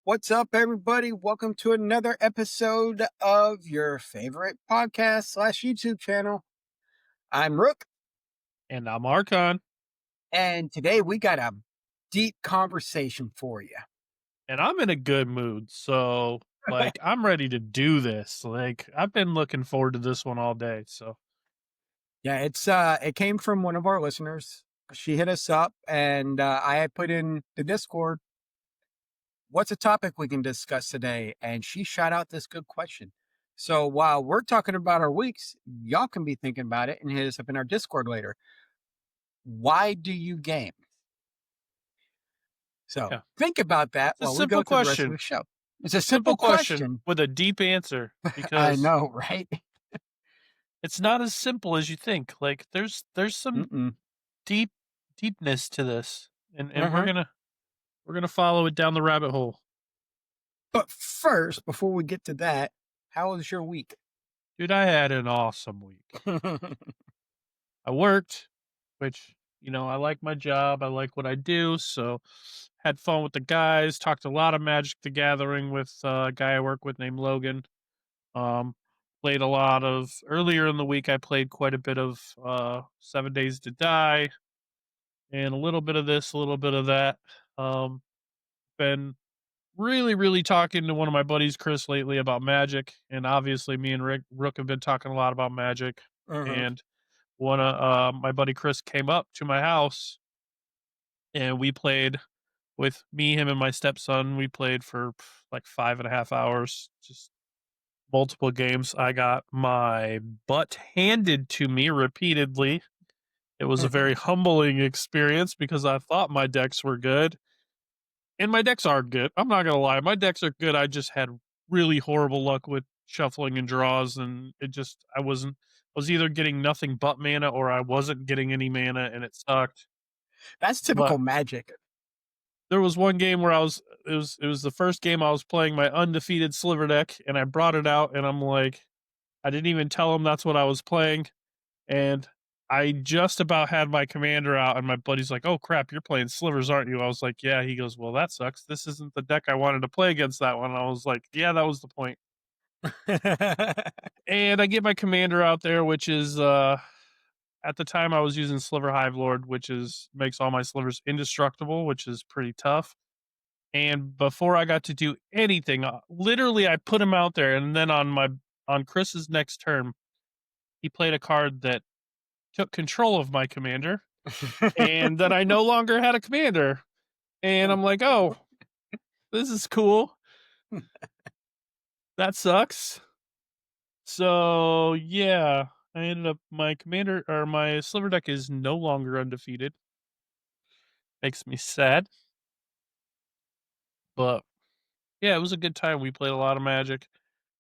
What's up, everybody? Welcome to another episode of your favorite podcast slash YouTube channel. I'm Rook, And I'm Archon, and today we got a deep conversation for you. and I'm in a good mood. So, I'm ready to do this. I've been looking forward to this one all day. So, Yeah, it came from one of our listeners. She hit us up, and I had put in the Discord, what's a topic we can discuss today? And she shot out this good question. So while we're talking about our weeks, y'all can be thinking about it and hit us up in our Discord later. Why do you game? So yeah, think about that it's a while we go simple through the rest of question. the show. It's a simple question. With a deep answer I because know, right? it's not as simple as you think. There's some Mm-mm. deepness to this, and Uh-huh. we're gonna follow it down the rabbit hole. But first, before we get to that, how was your week? Dude, I had an awesome week. I worked, which, I like my job. I like what I do. So had fun with the guys, talked a lot of Magic the Gathering with a guy I work with named Logan. Um, played a lot of earlier in the week. I played quite a bit of 7 Days to Die and a little bit of this, a little bit of that. Um, been really, really talking to one of my buddies, Chris, lately about Magic. And obviously, me and Rook have been talking a lot about Magic. Uh-huh. And one of my buddy Chris came up to my house and we played with me, him, and my stepson. We played for like 5.5 hours, just multiple games. I got my butt handed to me repeatedly. It was a very humbling experience because I thought my decks were good, and my decks are good. I'm not gonna lie, my decks are good. I just had really horrible luck with shuffling and draws, and I was either getting nothing but mana or I wasn't getting any mana, and it sucked. That's But typical Magic. there was one game where it was the first game I was playing my undefeated sliver deck, and I brought it out, and I'm like, I didn't even tell him that's what I was playing, and I just about had my commander out, and my buddy's like, "Oh crap, you're playing slivers, aren't you?" I was like, "Yeah." He goes, "Well, that sucks. This isn't the deck I wanted to play against that one." I was like, "Yeah, that was the point." And I get my commander out there, which is at the time I was using Sliver Hive Lord, which is makes all my slivers indestructible, which is pretty tough. And before I got to do anything, literally I put him out there, and then on Chris's next turn, he played a card that took control of my commander, and that I no longer had a commander. And I'm like, "Oh, this is cool. That sucks." So, yeah, I ended up my commander or my sliver deck is no longer undefeated. Makes me sad, but yeah, it was a good time. We played a lot of Magic,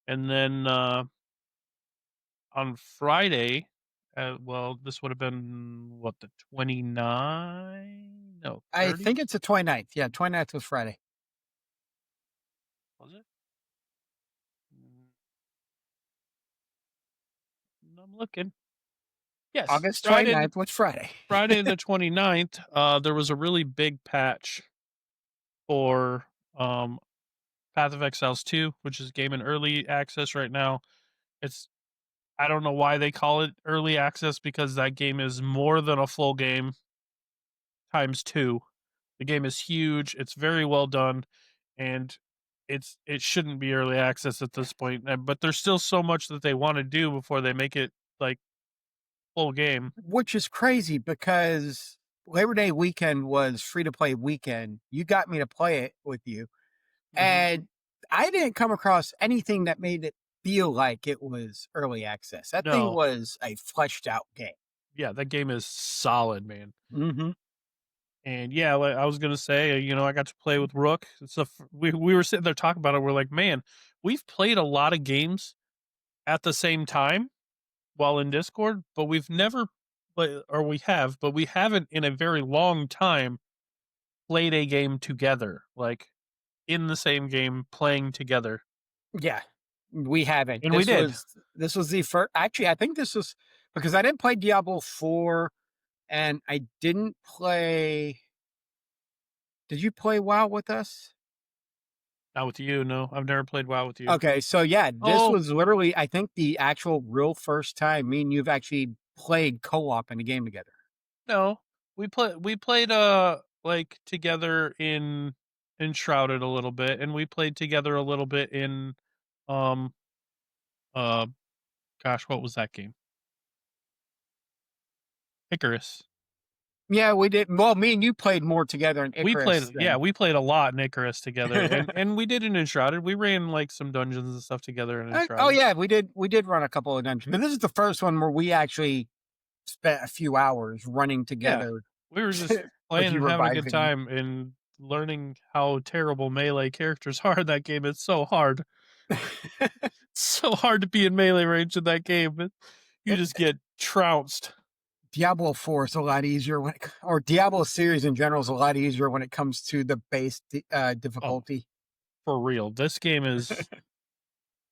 and then on Friday, well, this would have been what, the 29? No, I 30? think it's the 29th. Yeah, 29th was Friday. Was it? I'm looking. Yes, August 29th was Friday. Friday the 29th, there was a really big patch for Path of Exiles 2, which is a game in early access right now. It's I don't know why they call it early access because that game is more than a full game times 2. The game is huge, it's very well done, and it shouldn't be early access at this point, but there's still so much that they wanna do before they make it, like, full game. Which is crazy because Labor Day weekend was free to play weekend. You got me to play it with you. Mhm. And I didn't come across anything that made it feel like it was early access. That thing No. was a fleshed out game. Yeah, that game is solid, man. Mhm. And yeah, like I was gonna say, I got to play with Rook. So we were sitting there talking about it. We're like, man, we've played a lot of games at the same time while in Discord, but we've never or we have, but we haven't in a very long time played a game together, like in the same game playing together. Yeah. We haven't. And we did. This was the first actually I think this was because I didn't play Diablo 4 and I didn't play. Did you play WoW with us? Not with you, no. I've never played WoW with you. Okay, so yeah, this Oh, was literally, I think, the actual real first time me and you've actually played co-op in a game together. no. We played like together in Shrouded a little bit, and we played together a little bit in um uh gosh, what was that game? Icarus. Yeah, we did. Well, me and you played more together in We played Icarus yeah, than. we played a lot in Icarus together, and we did in Enshrouded. We ran like some dungeons and stuff together in Oh Enshrouded. yeah, we did. We did run a couple of dungeons, but this is the first one where we actually spent a few hours running Yeah. together We were just with playing you and having a good reviving me. time and learning how terrible melee characters are in that game. It's so hard. It's so hard to be in melee range in that game. You just get trounced. Diablo 4 is a lot easier or Diablo series in general is a lot easier when it comes to the base Oh, difficulty. for real. This game is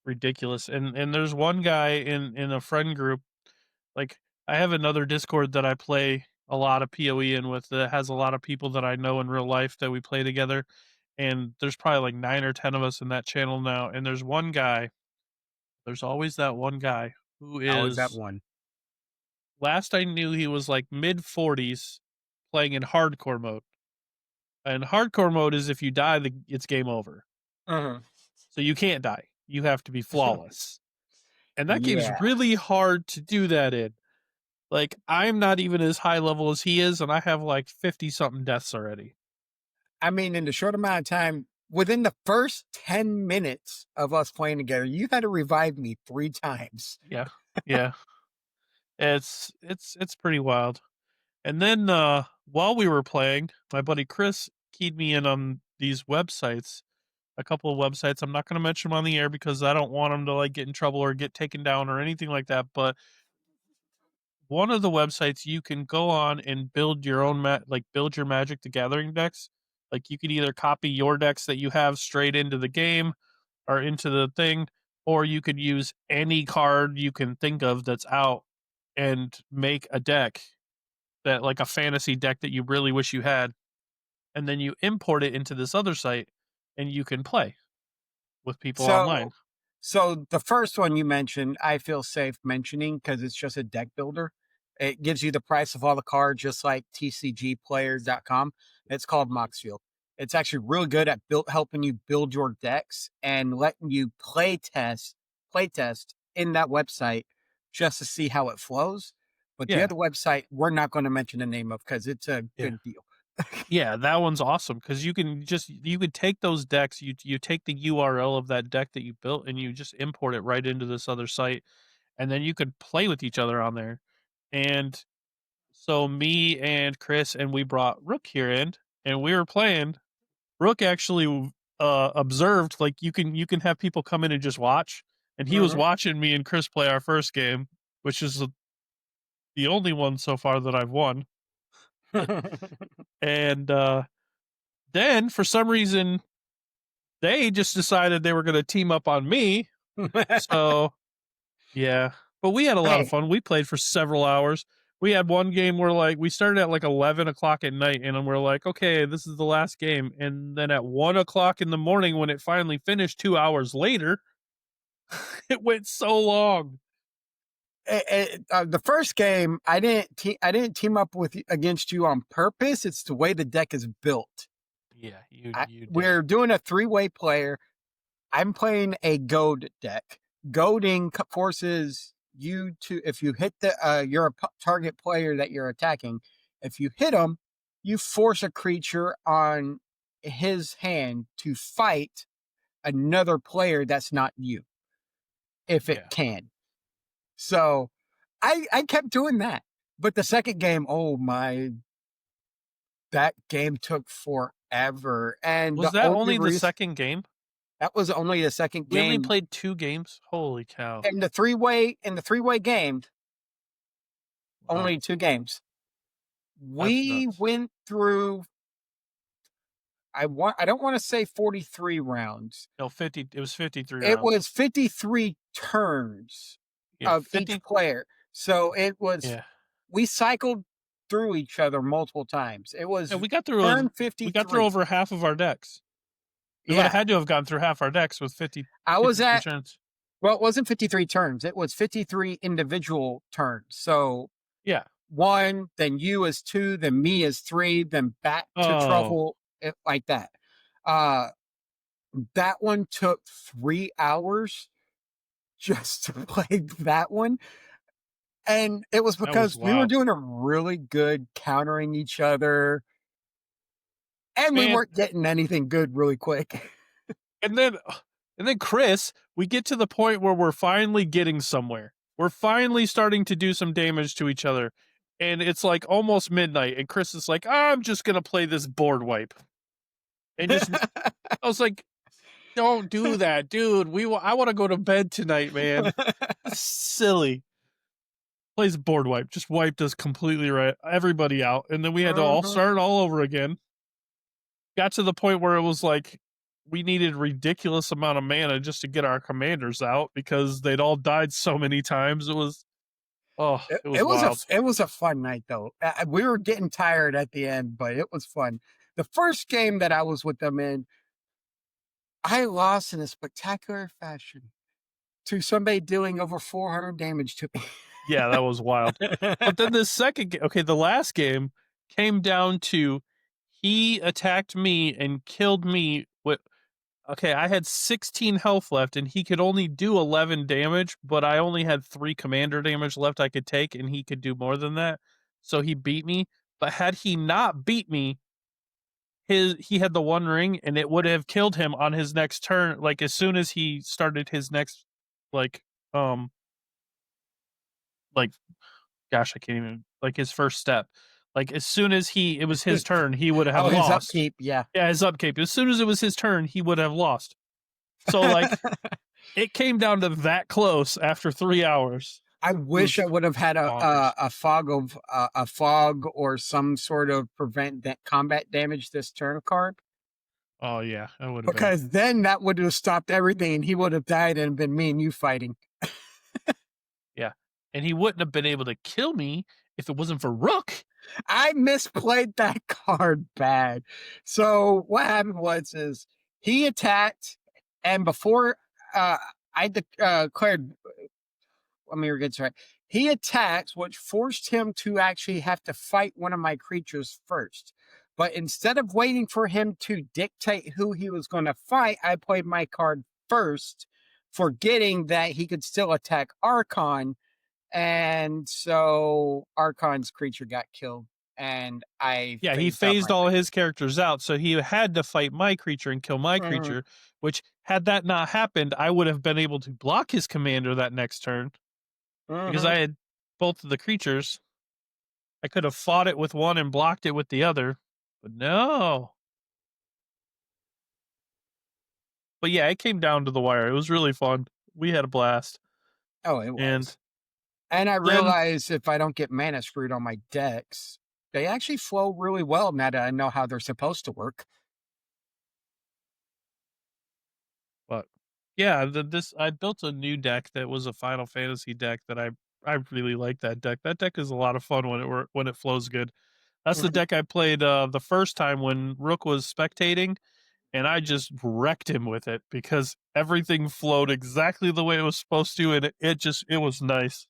ridiculous. And there's one guy in a friend group. Like, I have another Discord that I play a lot of PoE in with that has a lot of people that I know in real life that we play together. And there's probably like 9 or 10 of us in that channel now. And there's always that one guy who Always that is, one. last I knew, he was like mid 40s playing in hardcore mode. And hardcore mode is if you die, it's game over. Uh-huh. So you can't die. You have to be flawless. And that game's Yeah. really hard to do that in. Like, I'm not even as high level as he is, and I have like 50 something deaths already. I mean, in the short amount of time, within the first 10 minutes of us playing together, you had to revive me 3 times. Yeah. Yeah. It's pretty wild. And then while we were playing, my buddy Chris keyed me in on these websites, a couple of websites. I'm not going to mention them on the air because I don't want them to like get in trouble or get taken down or anything like that. But one of the websites you can go on and build your own build your Magic the Gathering decks. Like, you could either copy your decks that you have straight into the game or into the thing, or you could use any card you can think of that's out and make a deck that, like a fantasy deck that you really wish you had, and then you import it into this other site and you can play with people online. So, so the first one you mentioned, I feel safe mentioning because it's just a deck builder. It gives you the price of all the cards, just like TCGplayers.com. It's called Moxfield. It's actually really good at helping you build your decks and letting you play test in that website just to see how it flows. But the Yeah. other website, we're not going to mention the name of because it's a Yeah. good deal. Yeah, that one's awesome because you could take those decks, you take the URL of that deck that you built and you just import it right into this other site, and then you could play with each other on there. And so me and Chris and we brought Rook here in, and we were playing. Rook actually observed, like, you can have people come in and just watch, and he was Mhm. watching me and Chris play our first game, which is the only one so far that I've won. And then for some reason they just decided they were going to team up on me. So yeah, but we had a lot of Hey, fun. We played for several hours. We had one game where, like, we started at like 11 o'clock at night, and we're like, okay, this is the last game. And then at 1 o'clock in the morning, when it finally finished 2 hours later, it went so long. the first game, I didn't team up against you on purpose. It's the way the deck is built. Yeah, you did. We're doing a 3-way player. I'm playing a goad deck. Goading forces you to, if you hit your target player that you're attacking, if you hit him, you force a creature on his hand to fight another player that's not you, if it Yeah. can. So I kept doing that. But the second game, oh my, that game took forever. And Was the that only only the reason second game? that was only the second We only game played 2 games. Holy cow! in the 3-way game, Wow, only 2 games. that's We nuts. went through I don't want to say 43 rounds. No, 50. It was 53 It rounds. was 53 turns Yeah, of each 50. player. So it was Yeah. we cycled through each other multiple times. It Yeah, was turn we got through 53. over half of our decks. We would have Yeah. had to have gone through half our decks with I was 53 at, turns. well, it wasn't 53 turns. It was 53 individual turns. So Yeah. 1, then you as 2, then me as 3, then back to Oh, Truffle, like that. Uh, that one took 3 hours just to play that one. And it was that was because we were wild. doing a really good countering each other, and we Man, weren't getting anything good really quick. and then Chris, we get to the point where we're finally getting somewhere. We're finally starting to do some damage to each other. And it's like almost midnight, and Chris is like, I'm just gonna play this board wipe. And just I was like, don't do that, dude. I want to go to bed tonight, man. It's silly. Plays board wipe, just wiped us completely right, everybody out, and then we had to all Mhm. start all over again. Got to the point where it was like we needed ridiculous amount of mana just to get our commanders out because they'd all died so many times. It was It, it was wild. it was a fun night though. We were getting tired at the end, but it was fun. The first game that I was with them in, I lost in a spectacular fashion to somebody dealing over 400 damage to me. Yeah, that was wild. But then the second game, okay, the last game came down to he attacked me and killed me with okay, I had 16 health left and he could only do 11 damage, but I only had 3 commander damage left I could take and he could do more than that. So he beat me, but had he not beat me, he had the one ring and it would have killed him on his next turn like as soon as he started his next like um like gosh, I can't even like his first step. Like as soon as it was his turn, he would have Oh, his lost. upkeep, yeah. Yeah, his upkeep. As soon as it was his turn, he would have lost. So like it came down to that close after 3 hours. I It wish was I would have had bonkers. a fog or some sort of prevent that combat damage this turn card, Oh yeah, that would have been. because then that would have stopped everything and he would have died and been me and you fighting. Yeah. And he wouldn't have been able to kill me if it wasn't for Rook. I misplayed that card bad. So what happened was is he attacked, and before I declared, let me get this right. He attacked, which forced him to actually have to fight one of my creatures first. But instead of waiting for him to dictate who he was going to fight, I played my card first, forgetting that he could still attack Archon. And so Archon's creature got killed. And I Yeah, he phased out phased my all creature. his characters out, so he had to fight my creature and kill my Mhm, creature, which had that not happened, I would have been able to block his commander that next turn because mhm. I had both of the creatures. I could have fought it with one and blocked it with the other, but no. But yeah, it came down to the wire. It was really fun. We had a blast. Oh, it And was. And I then, realized if I don't get mana screwed on my decks, they actually flow really well now that I know how they're supposed to work. but yeah, this I built a new deck that was a Final Fantasy deck that I really like that deck. That deck is a lot of fun when it flows good. That's the Mhm. deck I played the first time when Rook was spectating, and I just wrecked him with it because everything flowed exactly the way it was supposed to, and it was nice.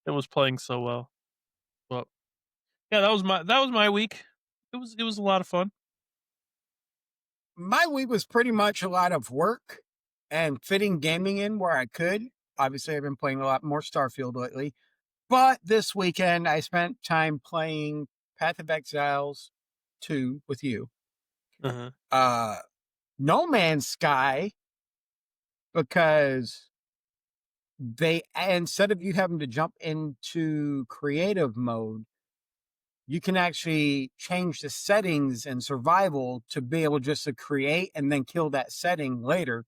It was playing so well. But yeah, that was my week. It was a lot of fun. My week was pretty much a lot of work and fitting gaming in where I could. Obviously, I've been playing a lot more Starfield lately. But this weekend, I spent time playing Path of Exiles 2 with you. Uh-huh. Uh, No Man's Sky, because they, instead of you having to jump into creative mode, you can actually change the settings and survival to be able just to create and then kill that setting later.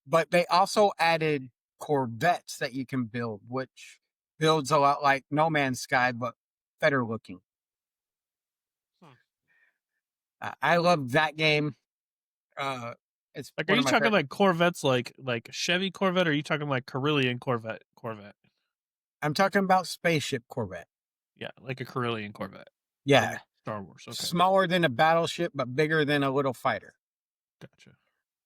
But they also added corvettes that you can build, which builds a lot like No Man's Sky, but better looking. Hmm. I love that game. Uh, it's Like, are one you of my talking favorite. like Corvettes, like Chevy Corvette, or are you talking like Carillion Corvette? I'm talking about spaceship corvette. Yeah, like a Carillion Corvette Yeah, from Star Wars. Okay. smaller than a battleship, but bigger than a little fighter.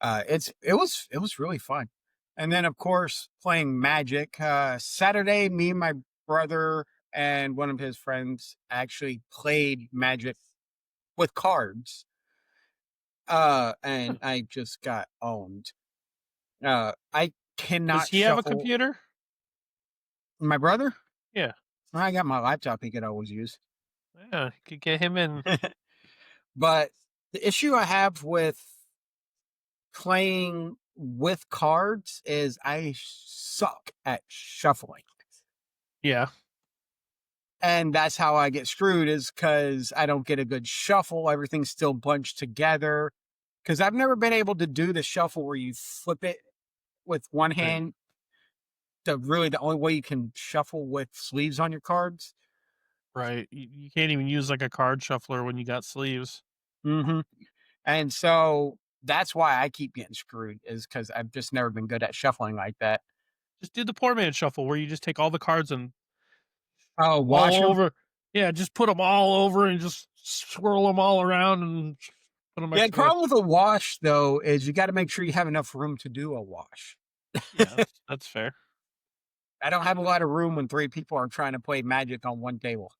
Gotcha. It was really fun. And then of course playing Magic. Saturday, me and my brother and one of his friends actually played Magic with cards. Huh. And I just got owned. I Does cannot he have a shuffle. computer? My brother? Yeah. I got my laptop he could always use. Yeah, you could get him in. But the issue I have with playing with cards is I suck at shuffling. Yeah. And that's how I get screwed is because I don't get a good shuffle. Everything's still bunched together. Because I've never been able to do the shuffle where you flip it with one Right. hand. The only way you can shuffle with sleeves on your cards. Right. You can't even use like a card shuffler when you got sleeves. Hmm. And so that's why I keep getting screwed is because I've just never been good at shuffling like that. Just do the poor man shuffle where you just take all the cards and Oh, wash all them. over. Yeah, just put them all over and just swirl them all around and put them Yeah, back the together. problem with a wash though is you got to make sure you have enough room to do a wash. Yeah, that's fair. I don't have a lot of room when three people are trying to play Magic on one table.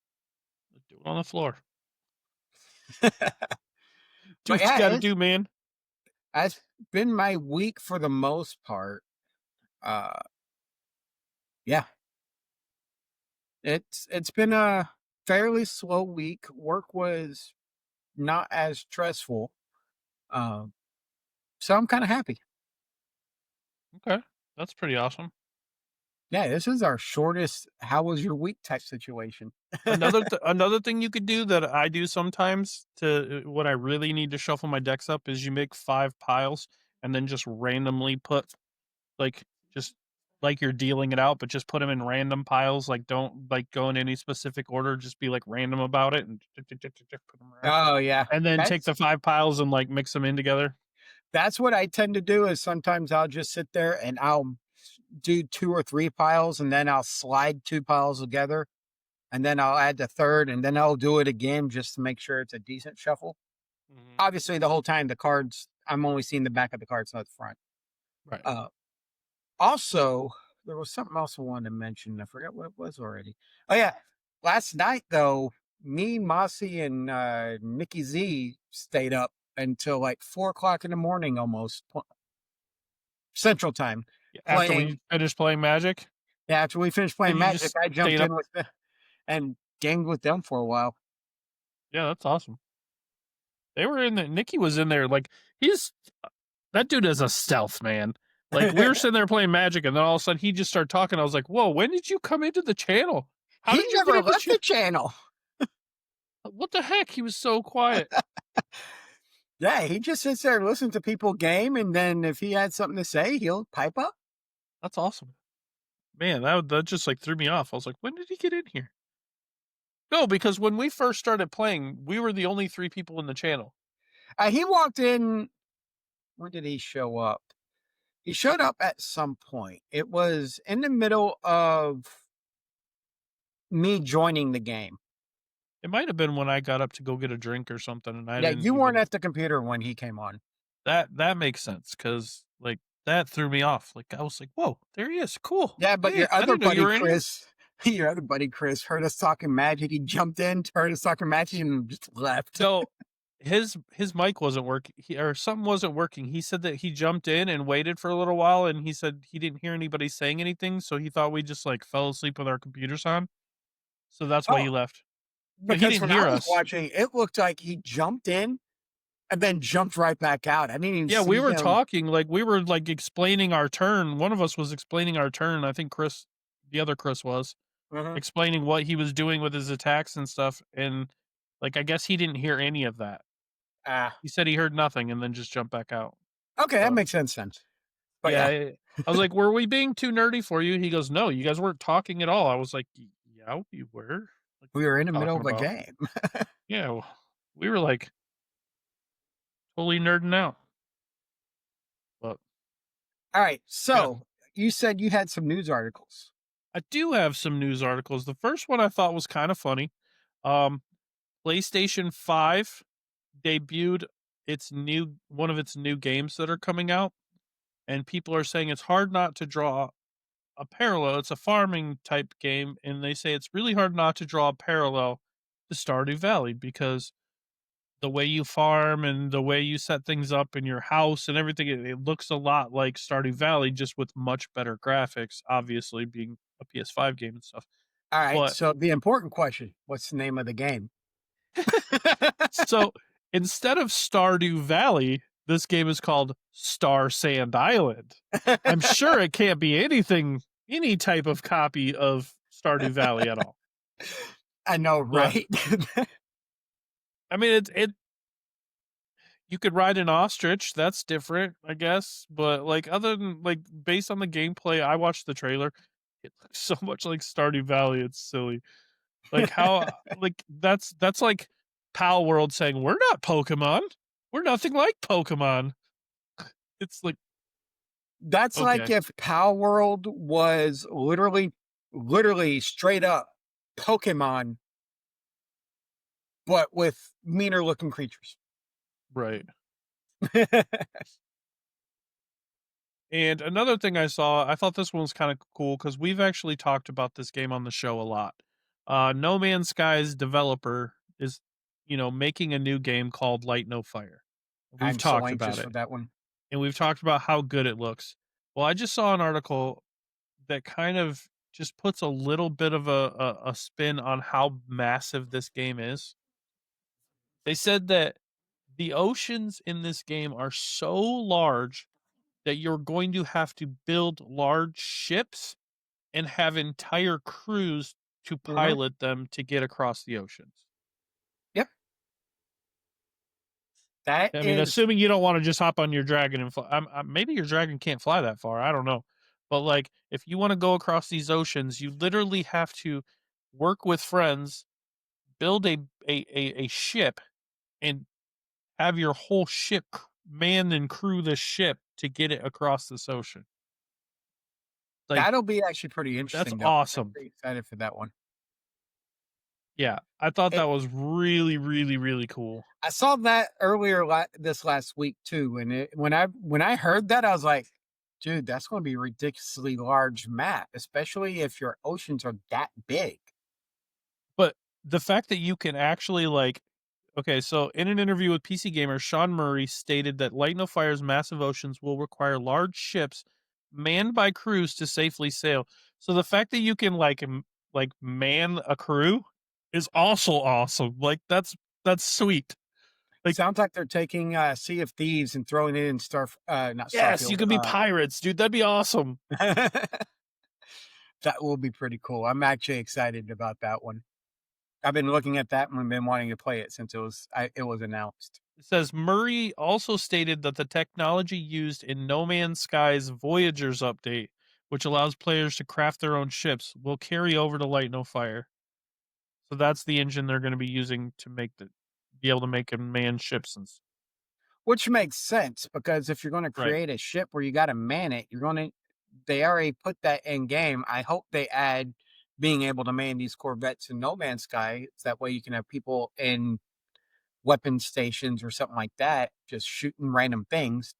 Do it on the floor. But Do what you yeah, got to do, man. that's been my week for the most part. Uh, yeah, it's been a fairly slow week. Work was not as stressful, um, so I'm kind of happy. Okay, that's pretty awesome. Yeah, this is our shortest "How was your week?" type situation. Another thing you could do that I do sometimes to when I really need to shuffle my decks up is you make 5 piles and then just randomly put like just like you're dealing it out, but just put them in random piles. Like don't like go in any specific order. Just be like random about it and put them around. Oh yeah, And then take that's the 5 piles and like mix them in together. that's what I tend to do. Is sometimes I'll just sit there and I'll do two or three piles, and then I'll slide two piles together, and then I'll add the third, and then I'll do it again just to make sure it's a decent shuffle. Mhm. Obviously, the whole time the cards, I'm only seeing the back of the cards, not the front. Right. Uh, Also, there was something else I wanted to mention. I forgot what it was already. Oh yeah, last night though, me, Mossy, and Nikki Z stayed up until like 4 o'clock in the morning, almost Central Time, After we playing. finish playing Magic, Yeah, after we finished and playing you Magic, just I jumped stayed up. in with them and gamed with them for a while. Yeah, that's awesome. They were in there. Nikki was in there. Like he's that dude is a stealth man. Like we were sitting there playing Magic, and then all of a sudden he just started talking. I was like, "Whoa, when did you come into the channel? How He did you get never in the left the channel? channel. What the heck?" He was so quiet. Yeah, he just sits there and listens to people game, and then if he had something to say, he'll pipe up. That's awesome, man. That just like threw me off. I was like, "When did he get in here?" No, because when we first started playing, we were the only 3 people in the channel. He walked in. When did he show up? He showed up at some point. It was in the middle of me joining the game. It might have been when I got up to go get a drink or something, and I Yeah, didn't you weren't even. at the computer when he came on. That makes sense because like that threw me off. Like I was like, "Whoa, there he is! Cool. Yeah, but Hey, your I other didn't know you buddy were in here." Chris, your other buddy Chris heard us talking Magic. He jumped in, heard us talking Magic, and just left. No, his mic wasn't working, or something wasn't working. He said that he jumped in and waited for a little while, and he said he didn't hear anybody saying anything, so he thought we just like fell asleep with our computers on. So that's why Oh, he left. But he because didn't when I hear was us. watching, it looked like he jumped in and then jumped right back out. I didn't even Yeah, we see were him. talking, like we were like explaining our turn. One of us was explaining our turn. I think the other Chris was Mhm. explaining what he was doing with his attacks and stuff, and like I guess he didn't hear any of that. Ah, He said he heard nothing and then just jumped back out. okay, that So makes sense then. But yeah, yeah, I was like, "Were we being too nerdy for you?" He goes, "No, you guys weren't talking at all." I was like, "Yeah, we were." Like, we what were are in you the middle talking of a about? game. Yeah, we were like totally nerding out. But All right, yeah, so you said you had some news articles. I do have some news articles. The first one I thought was kind of funny. Um, PlayStation 5 debuted one of its new games that are coming out, and people are saying it's hard not to draw a parallel. It's a farming type game, and they say it's really hard not to draw a parallel to Stardew Valley because the way you farm and the way you set things up in your house and everything, it looks a lot like Stardew Valley, just with much better graphics, obviously being a PS5 game and stuff. All right. But So the important question: what's the name of the game? so instead of Stardew Valley, this game is called Star Sand Island. I'm sure it can't be any type of copy of Stardew Valley at all. I know, But right? I mean, it you could ride an ostrich. That's different, I guess. But like, other than like, based on the gameplay, I watched the trailer. It looks so much like Stardew Valley. It's silly. Like how like that's like Pal World saying we're not Pokemon. We're nothing like Pokemon. It's like That's like okay, if Power World was literally straight up Pokemon, but with meaner looking creatures. right. And another thing I saw, I thought this one was kind of cool because we've actually talked about this game on the show a lot. No Man's Sky's developer is, making a new game called Light No Fire. We've I'm so talked about anxious it, for that one. and we've talked about how good it looks. Well, I just saw an article that kind of just puts a little bit of a spin on how massive this game is. They said that the oceans in this game are so large that you're going to have to build large ships and have entire crews to Mhm. pilot them to get across the oceans. Yep. That I mean, is assuming you don't want to just hop on your dragon and fly. Maybe your dragon can't fly that far. I don't know. But like, if you want to go across these oceans, you literally have to work with friends, build a ship, and have your whole ship man and crew the ship to get it across this ocean. Like, that'll be actually pretty that's interesting though. I'm awesome. pretty excited for that one. Yeah, I thought It, that was really, really, really cool. I saw that earlier this last week too, and when I heard that, I was like, dude, that's going to be a ridiculously large map, especially if your oceans are that big. But the fact that you can actually like, okay, so in an interview with PC Gamer, Sean Murray stated that Light No Fire's massive oceans will require large ships manned by crews to safely sail. So the fact that you can like man a crew is also awesome. Like that's sweet. Like, Sounds like they're taking Sea of Thieves and throwing it in not yes, you Starfield. can be pirates, dude. That'd be awesome. That will be pretty cool. I'm actually excited about that one. I've been looking at that and been wanting to play it since it was announced. It says Murray also stated that the technology used in No Man's Sky's Voyagers update, which allows players to craft their own ships, will carry over to Light No Fire. So that's the engine they're going to be using to be able to make manned ships Which makes sense because if you're going to right. create a ship where you got to man it, they already put that in game. I hope they add being able to man these corvettes in No Man's Sky. So that way you can have people in weapon stations or something like that, just shooting random things.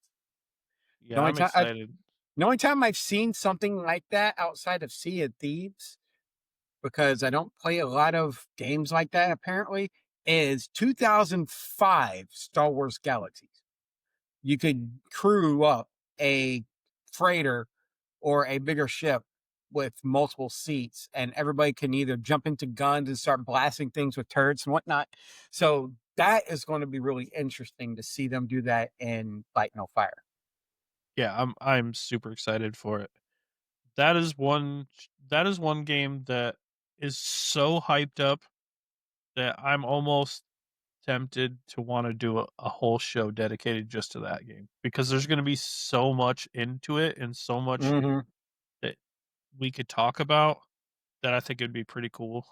The Yeah, only I'm time excited. the only time I've seen something like that outside of Sea of Thieves, because I don't play a lot of games like that apparently, is 2005 Star Wars Galaxies. You could crew up a freighter or a bigger ship with multiple seats, and everybody can either jump into guns and start blasting things with turrets and whatnot. So that is going to be really interesting to see them do that in Light No Fire. Yeah, I'm super excited for it. That is one game that is so hyped up that I'm almost tempted to want to do a whole show dedicated just to that game because there's going to be so much into it and so much Hmm. that we could talk about that I think it'd be pretty cool.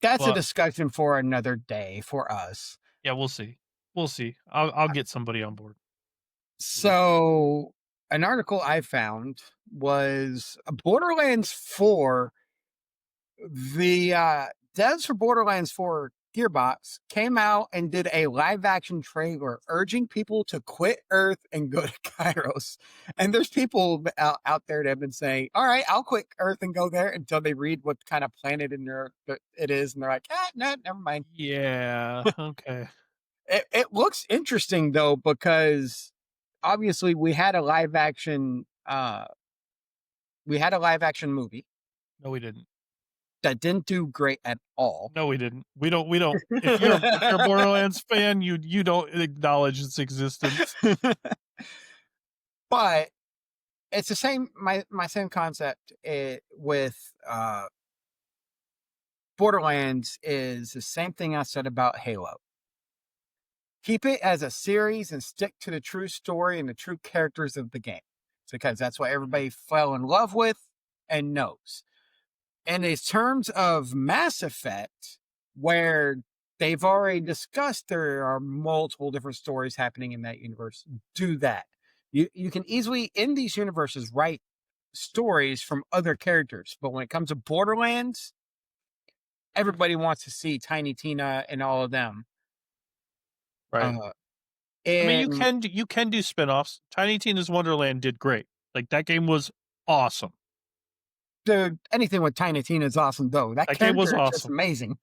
That's a But discussion for another day for us. yeah, we'll see. We'll see. I'll get somebody on board. But So, an article I found was Borderlands 4. The devs for Borderlands 4 Gearbox came out and did a live action trailer urging people to quit Earth and go to Kairos. And there's people out there that have been saying, all right, I'll quit Earth and go there until they read what kind of planet it is. And they're like, no, never mind. Yeah. Okay. It looks interesting though, because obviously we had a live action movie No, we didn't. that didn't do great at all. No, we didn't. We don't if you're a Borderlands fan, you don't acknowledge its existence. But it's the same my same concept with Borderlands is the same thing I said about Halo. Keep it as a series and stick to the true story and the true characters of the game. It's because that's what everybody fell in love with and knows. And in terms of Mass Effect, where they've already discussed there are multiple different stories happening in that universe, do that. You can easily in these universes write stories from other characters, but when it comes to Borderlands, everybody wants to see Tiny Tina and all of them. Right. Uh, I mean, and you can do spin-offs. Tiny Tina's Wonderland did great. Like, that game was awesome. dude, anything with Tiny Tina is awesome, though. That That game was character is just awesome. amazing.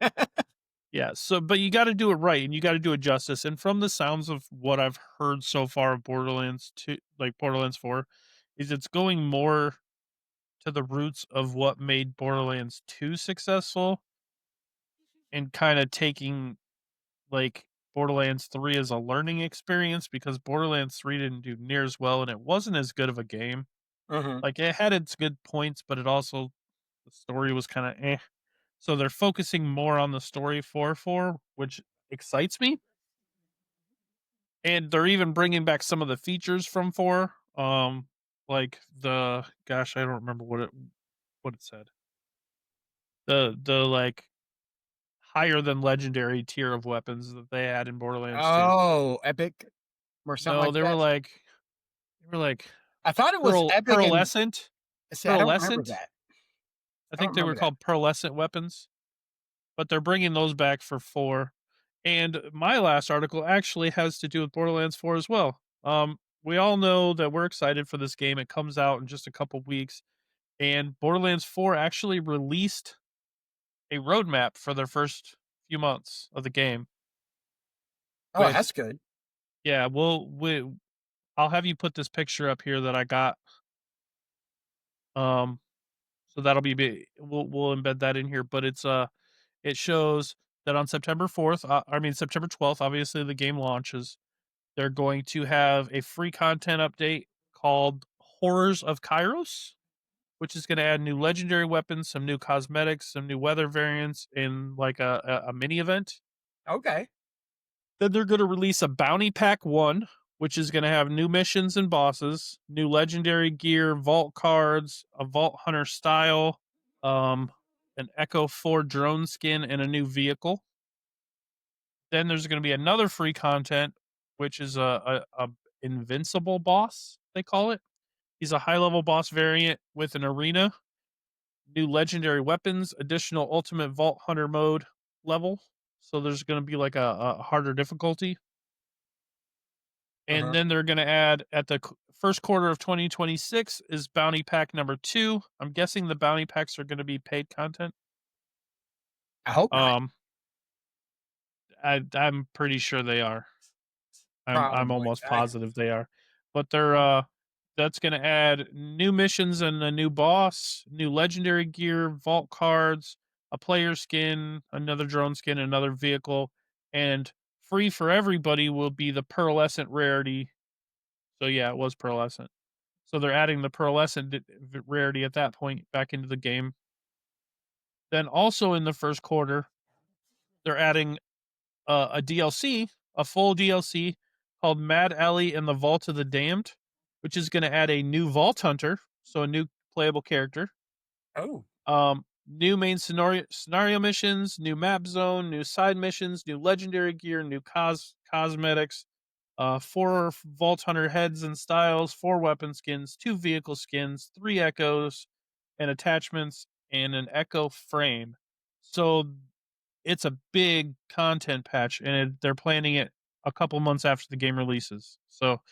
Yeah, so but you gotta do it right, and you gotta do it justice, and from the sounds of what I've heard so far of Borderlands 2 like, Borderlands 4, is it's going more to the roots of what made Borderlands 2 successful and kinda taking, like, Borderlands 3 as a learning experience because Borderlands 3 didn't do near as well, and it wasn't as good of a game. Hmm. Like, it had its good points, but it also the story was kinda eh. So they're focusing more on the story for 4, which excites me, and they're even bringing back some of the features from 4, like the gosh, I don't remember what it said. The, like, higher than legendary tier of weapons that they had in Borderlands 2. Oh, Epic or something No, like that. they were like I thought it was Epic and see, I don't remember pearlescent? that. I I don't think they were remember that. called pearlescent weapons, but they're bringing those back for 4. And my last article actually has to do with Borderlands 4 as well. We all know that we're excited for this game. It comes out in just a couple weeks, and Borderlands 4 actually released a roadmap for their first few months of the game. Oh, With that's good. yeah, I'll have you put this picture up here that I got. Um, so that'll we'll embed that in here. But it shows that on September 4th, September 12th, obviously the game launches. They're going to have a free content update called Horrors of Kairos, which is going to add new legendary weapons, some new cosmetics, some new weather variants, in like a mini event. Okay. Then they're going to release a Bounty Pack 1, which is going to have new missions and bosses, new legendary gear, vault cards, a Vault Hunter style, um, an Echo 4 drone skin, and a new vehicle. Then there's going to be another free content, which is a invincible boss, they call it. He's a high level boss variant with an arena, new legendary weapons, additional ultimate vault hunter mode level. So there's going to be like a harder difficulty. And Uh-huh. then they're going to add at the first quarter of 2026 is bounty pack number 2. I'm guessing the bounty packs are going to be paid content. I hope not. Um, I'm pretty sure they are. I'm Probably. almost positive they are. But that's gonna add new missions and a new boss, new legendary gear, vault cards, a player skin, another drone skin, another vehicle, and free for everybody will be the pearlescent rarity. So yeah, it was pearlescent. So they're adding the pearlescent rarity at that point back into the game. Then also in the first quarter, they're adding a DLC, a full DLC called Mad Alley and the Vault of the Damned, which is going to add a new Vault Hunter, so a new playable character. Oh. New main scenario missions, new map zone, new side missions, new legendary gear, new cosmetics, 4 Vault Hunter heads and styles, 4 weapon skins, 2 vehicle skins, 3 echoes and attachments, and an echo frame. So it's a big content patch, and they're planning it a couple months after the game releases. So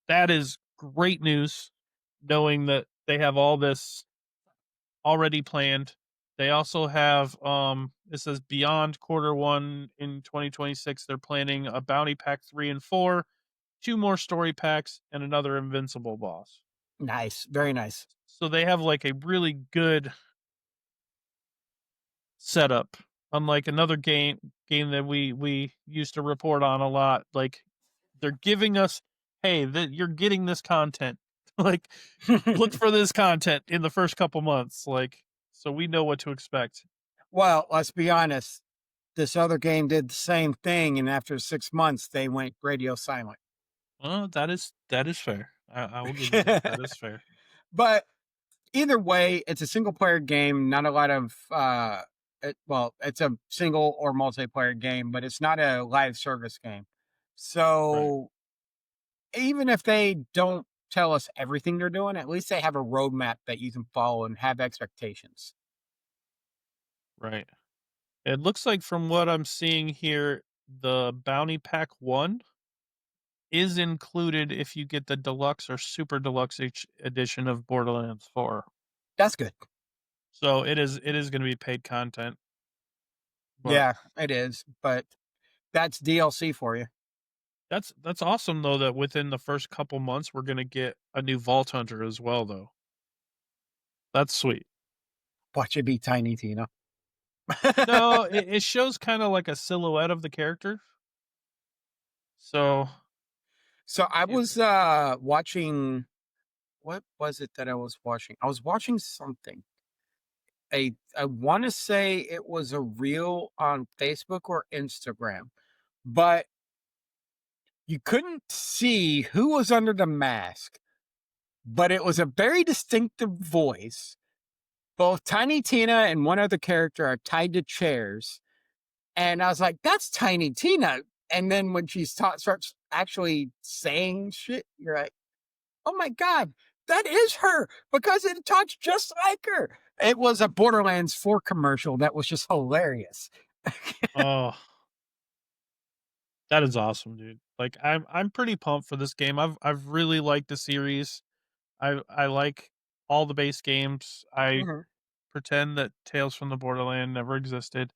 that is great news, knowing that they have all this already planned. They also have it says beyond quarter 1 in 2026, they're planning a bounty pack 3 and 4, two more story packs, and another invincible boss. Nice, very nice. So they have like a really good setup. Unlike another game that we used to report on a lot, like they're giving us, hey, you're getting this content. Like, look for this content in the first couple months, like, so we know what to expect. Well, let's be honest. This other game did the same thing, and after 6 months, they went radio silent. Well, that is fair. I will give you that. That is fair. But either way, it's a single player game. Not a lot of well, it's a single or multiplayer game, but it's not a live service game. Right, So even if they don't tell us everything they're doing, at least they have a roadmap that you can follow and have expectations. right. It looks like from what I'm seeing here, the Bounty Pack 1 is included if you get the deluxe or super deluxe edition of Borderlands 4. That's good. So it is gonna be paid content, but Yeah, it is. But that's DLC for you. that's awesome though that within the first couple months we're gonna get a new Vault Hunter as well though. That's sweet. Watch it be Tiny Tina. No, it shows kinda like a silhouette of the character. So So I it was watching, what was it that I was watching? I was watching something. I want to say it was a reel on Facebook or Instagram, but you couldn't see who was under the mask, but it was a very distinctive voice. Both Tiny Tina and one other character are tied to chairs. And I was like, that's Tiny Tina. And then when she starts actually saying shit, you're like, oh my God, that is her because it talks just like her. It was a Borderlands 4 commercial that was just hilarious. oh, that is awesome, dude. Like I'm pretty pumped for this game. I've really liked the series. I like all the base games. I Mhm. pretend that Tales from the Borderland never existed,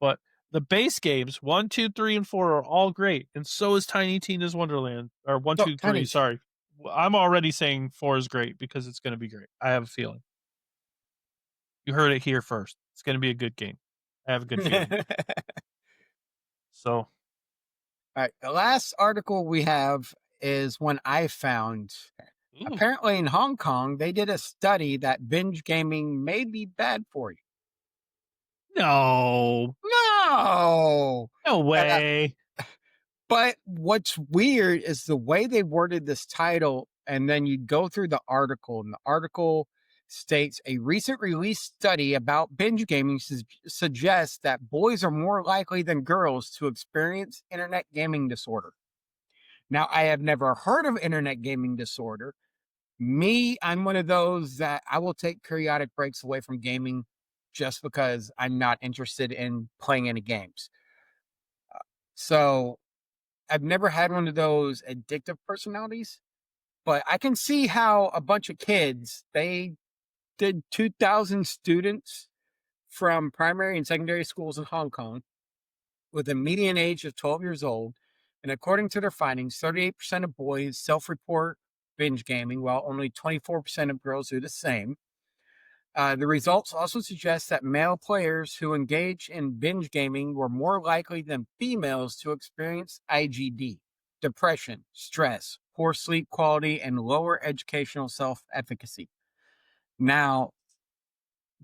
but the base games 1, 2, 3, and 4 are all great, and so is Tiny Tina's Wonderland or one, So, two, three. Tiny, Sorry, I'm already saying 4 is great because it's going to be great. I have a feeling. You heard it here first. It's going to be a good game. I have a good All feeling. So, right. The last article we have is one I found. ooh, Apparently, in Hong Kong, they did a study that binge gaming may be bad for you. no, No. no Uh, way. But what's weird is the way they worded this title, and then you go through the article, and the article states a recent release study about binge gaming suggests that boys are more likely than girls to experience internet gaming disorder. Now, I have never heard of internet gaming disorder. Me, I'm one of those that I will take periodic breaks away from gaming just because I'm not interested in playing any games. So I've never had one of those addictive personalities, but I can see how a bunch of kids, they did 2,000 students from primary and secondary schools in Hong Kong with a median age of 12 years old. And according to their findings, 38% of boys self report binge gaming, while only 24% of girls do the same. The results also suggest that male players who engage in binge gaming were more likely than females to experience IGD, depression, stress, poor sleep quality, and lower educational self efficacy. Now,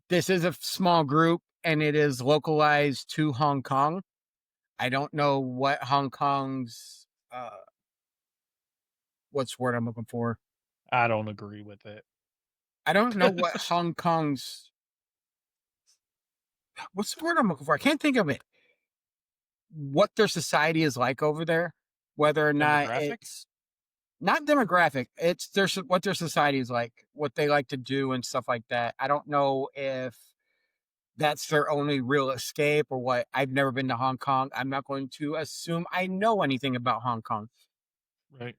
this is a small group and it is localized to Hong Kong. I don't know what Hong Kong's, what's the word I'm looking for? I don't agree with it. I don't know what Hong Kong's, what's the word I'm looking for? I can't think of it. What their society is like over there, whether or not Demographic? it's not demographic, it's what their society is like, what they like to do and stuff like that. I don't know if that's their only real escape or what. I've never been to Hong Kong. I'm not going to assume I know anything about Hong Kong. Right.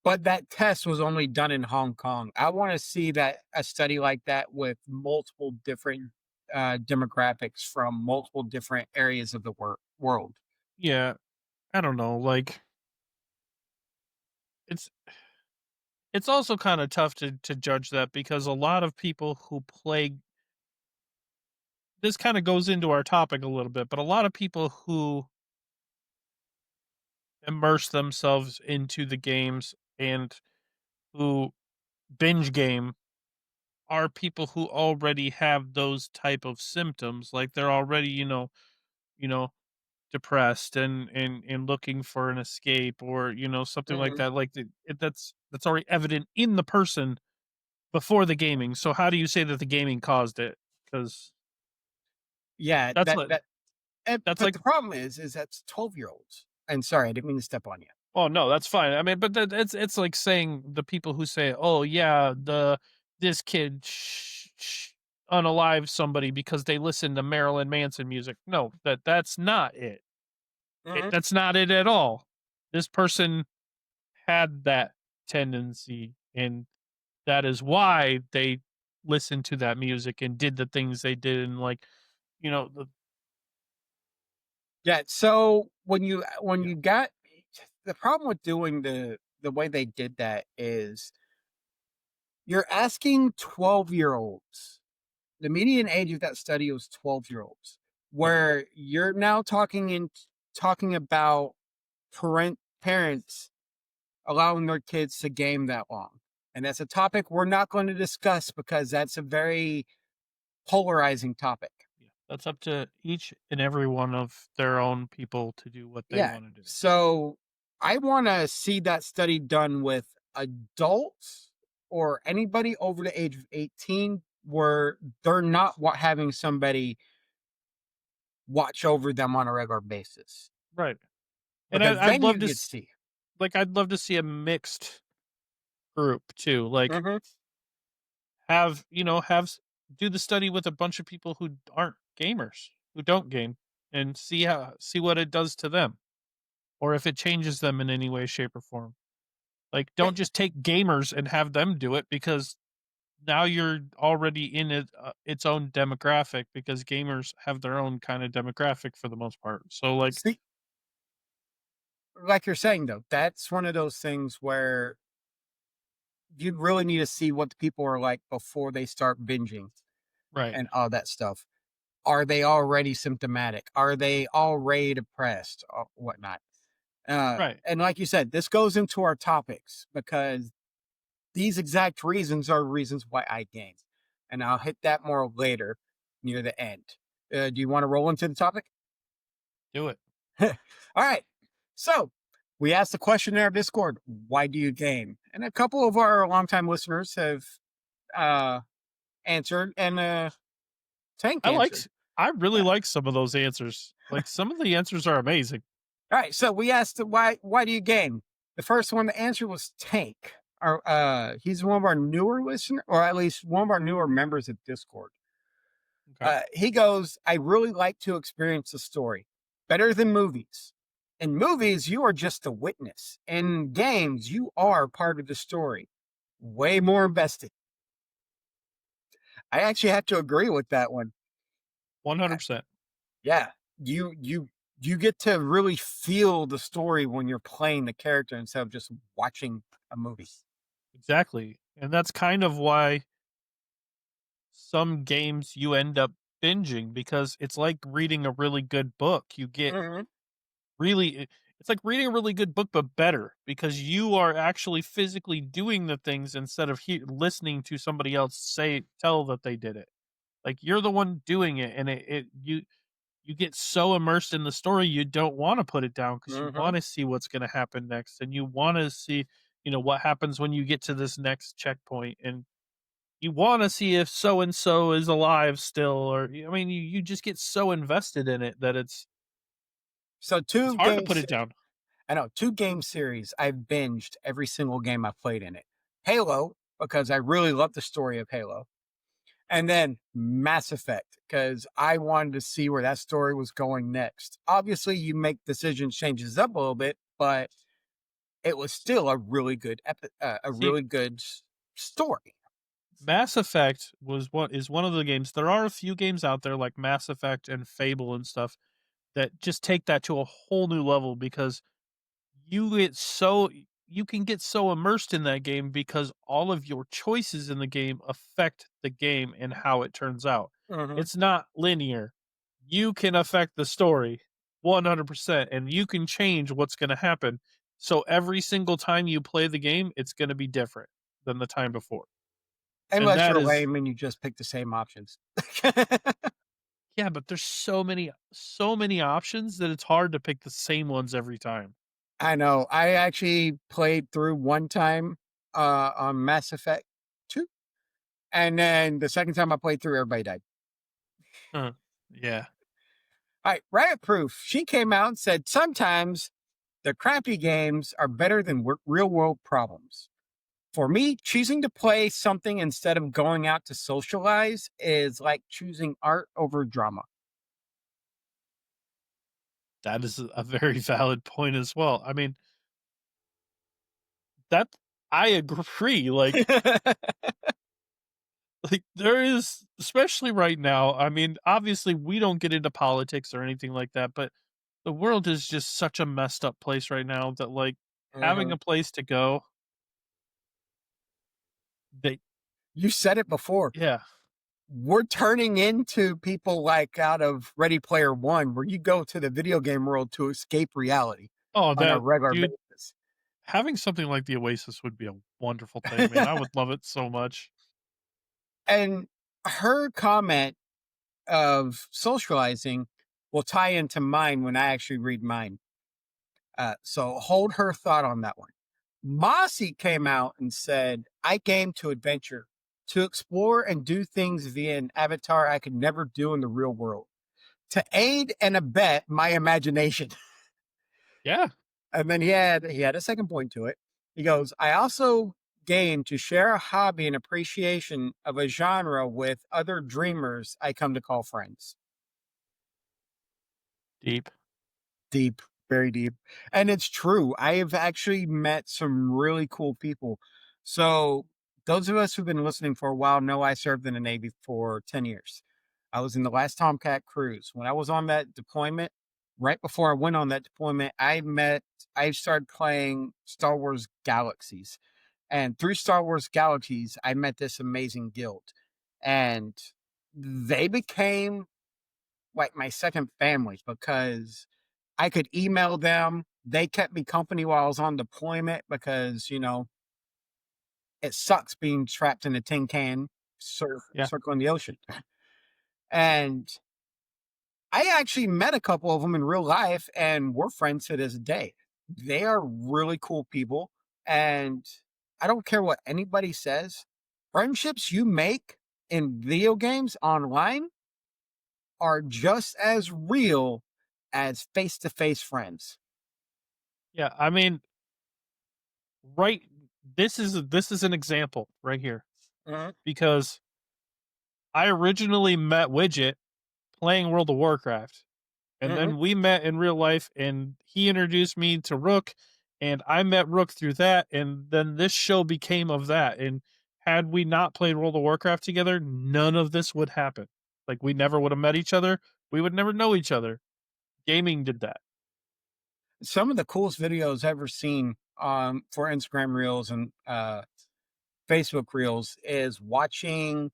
But that test was only done in Hong Kong. I want to see that a study like that with multiple different demographics from multiple different areas of the world. Yeah. I don't know. Like it's it's also kind of tough to judge that because a lot of people who play this kind of goes into our topic a little bit, but a lot of people who immerse themselves into the games and who binge game are people who already have those type of symptoms. Like they're already, you know, depressed and looking for an escape or, something like Mhm. that. Like that's already evident in the person before the gaming. So how do you say that the gaming caused it? Because Yeah, that's like that's but like the problem is that's 12-year-olds. And sorry, I didn't mean to step on you. oh no, that's fine. I mean, but it's like saying the people who say, "Oh yeah, the this kid unalive somebody because they listen to Marilyn Manson music." No, that's not it. Mhm. That's not it at all. This person had that tendency, and that is why they listened to that music and did the things they did, and like the Yeah, so when yeah you got the problem with doing the way they did that is you're asking 12-year-olds. The median age of that study was 12-year-olds, yeah where you're now talking about parents allowing their kids to game that long. And that's a topic we're not going to discuss because that's a very polarizing topic. yeah. That's up to each and every one of their own people to do what they Yeah. want to do. So I want to see that study done with adults or anybody over the age of 18 where they're not having somebody watch over them on a regular basis Right. And because I'd then love you to get to see. I'd love to see a mixed group too. Like Mhm. do the study with a bunch of people who aren't gamers, who don't game, and see what it does to them, or if it changes them in any way, shape, or form. Like, Yeah. don't just take gamers and have them do it because now you're already in its own demographic because gamers have their own kind of demographic for the most part. So, like, See, like you're saying though, that's one of those things where you really need to see what the people are like before they start binging right, and all that stuff. Are they already symptomatic? Are they already depressed or whatnot? right, And like you said, this goes into our topics because these exact reasons are reasons why I game. And I'll hit that more later near the end. Do you want to roll into the topic? do it. All right. So we asked the question in our Discord, why do you game? And a couple of our longtime listeners have uh, answered, and Tank I like, answered. I really Yeah. like some of those answers. Like, some of the answers are amazing. All right. So we asked why do you game? The first one to answer was Tank. He's one of our newer listeners, or at least one of our newer members of Discord. Okay. He goes, I really like to experience the story better than movies. In movies, you are just a witness. In games, you are part of the story. Way more invested. I actually have to agree with that one. Uh, 100%. Yeah, you get to really feel the story when you're playing the character instead of just watching a movie. Exactly. And that's kind of why some games you end up binging because it's like reading a really good book. You get Mhm. it's like reading a really good book but better because you are actually physically doing the things instead of listening to somebody else say tell that they did it. Like you're the one doing it and you get so immersed in the story you don't want to put it down because you Mhm. want to see what's going to happen next and you want to see what happens when you get to this next checkpoint and you want to see if so and so is alive still or I mean you just get so invested in it that So it's two hard to game put it series. down. I know 2 game series. I've binged every single game I've played in it. Halo because I really love the story of Halo, And then Mass Effect, because I wanted to see where that story was going next. Obviously, you make decisions, changes up a little bit, but it was still a really good, a See, really good story. Mass Effect is one of the games. There are a few games out there like Mass Effect and Fable and stuff that just take that to a whole new level because you get so you can get so immersed in that game because all of your choices in the game affect the game and how it turns out. Mhm. It's not linear. You can affect the story 100% and you can change what's going to happen. So every single time you play the game, it's going to be different than the time before. And Unless that you're is lame and you just pick the same options. yeah, but there's so many options that it's hard to pick the same ones every time. I know. I actually played through one time on Mass Effect 2. And then the second time I played through, everybody died. Huh. Yeah. All right, Riot Proof. She came out and said sometimes the crappy games are better than real world problems. For me, choosing to play something instead of going out to socialize is like choosing art over drama. That is a very valid point as well. I mean, that I agree. Like there is, especially right now. I mean, obviously we don't get into politics or anything like that, but the world is just such a messed up place right now that like having Mhm. a place to go, they You said it before. yeah. We're turning into people like out of Ready Player One, where you go to the video game world to escape reality Oh, on a that regular dude, basis. having something like the Oasis would be a wonderful thing, man. I would love it so much. And her comment of socializing will tie into mine when I actually read mine. So hold her thought on that one. Mossy came out and said, I game to adventure, to explore and do things via an avatar I could never do in the real world, to aid and abet my imagination. Yeah, And then he had a second point to it. He goes, I also game to share a hobby and appreciation of a genre with other dreamers I come to call friends. deep. Deep, very deep. And it's true. I have actually met some really cool people. So, those of us who've been listening for a while know I served in the Navy for 10 years. I was in the last Tomcat cruise. When I was on that deployment, right before I went on that deployment, I started playing Star Wars Galaxies. And through Star Wars Galaxies, I met this amazing guild. And they became like my second family because I could email them. They kept me company while I was on deployment because, it sucks being trapped in a tin can Yeah, circling the ocean. And I actually met a couple of them in real life and we're friends to this day. They are really cool people. And I don't care what anybody says, friendships you make in video games online are just as real as face to face friends. yeah. I mean, right. This is an example right here Mhm, because I originally met Widget playing World of Warcraft. And mhm. then we met in real life, and he introduced me to Rook, and I met Rook through that, and then this show became of that. And had we not played World of Warcraft together, none of this would happen. Like we never would have met each other. We would never know each other. Gaming did that. Some of the coolest videos ever seen for Instagram Reels and Facebook Reels is watching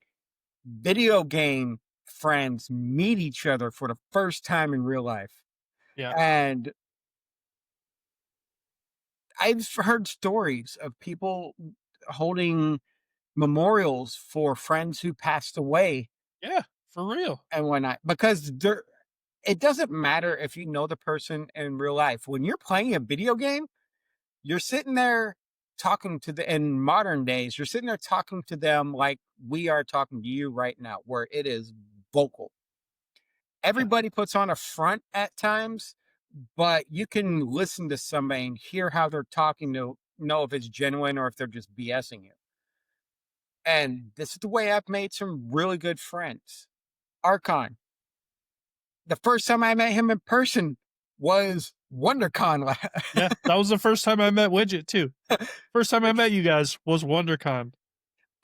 video game friends meet each other for the first time in real life. Yeah. And I've heard stories of people holding memorials for friends who passed away Yeah, for real. and whatnot because it doesn't matter if you know the person in real life. When you're playing a video game, you're sitting there talking to the in modern days, you're sitting there talking to them like we are talking to you right now, where it is vocal. Yeah. Everybody puts on a front at times, but you can listen to somebody and hear how they're talking to know if it's genuine or if they're just BSing you. And this is the way I've made some really good friends. Archon. The first time I met him in person was WonderCon. Yeah, that was the first time I met Widget too. First time I met you guys was WonderCon.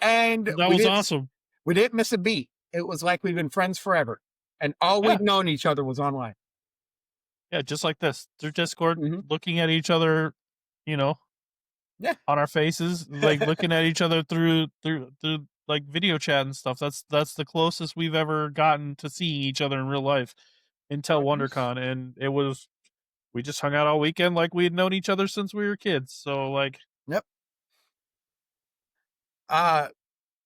and That we was didn't awesome. we didn't miss a beat. It was like we've been friends forever. And all Yeah, we'd known each other was online. yeah, just like this through Discord, Mhm. looking at each other, you know, Yeah. on our faces, like looking at each other through like video chat and stuff. That's the closest we've ever gotten to seeing each other in real life until Mhm. WonderCon, and it was we just hung out all weekend like we had known each other since we were kids. So like, Yep. Uh,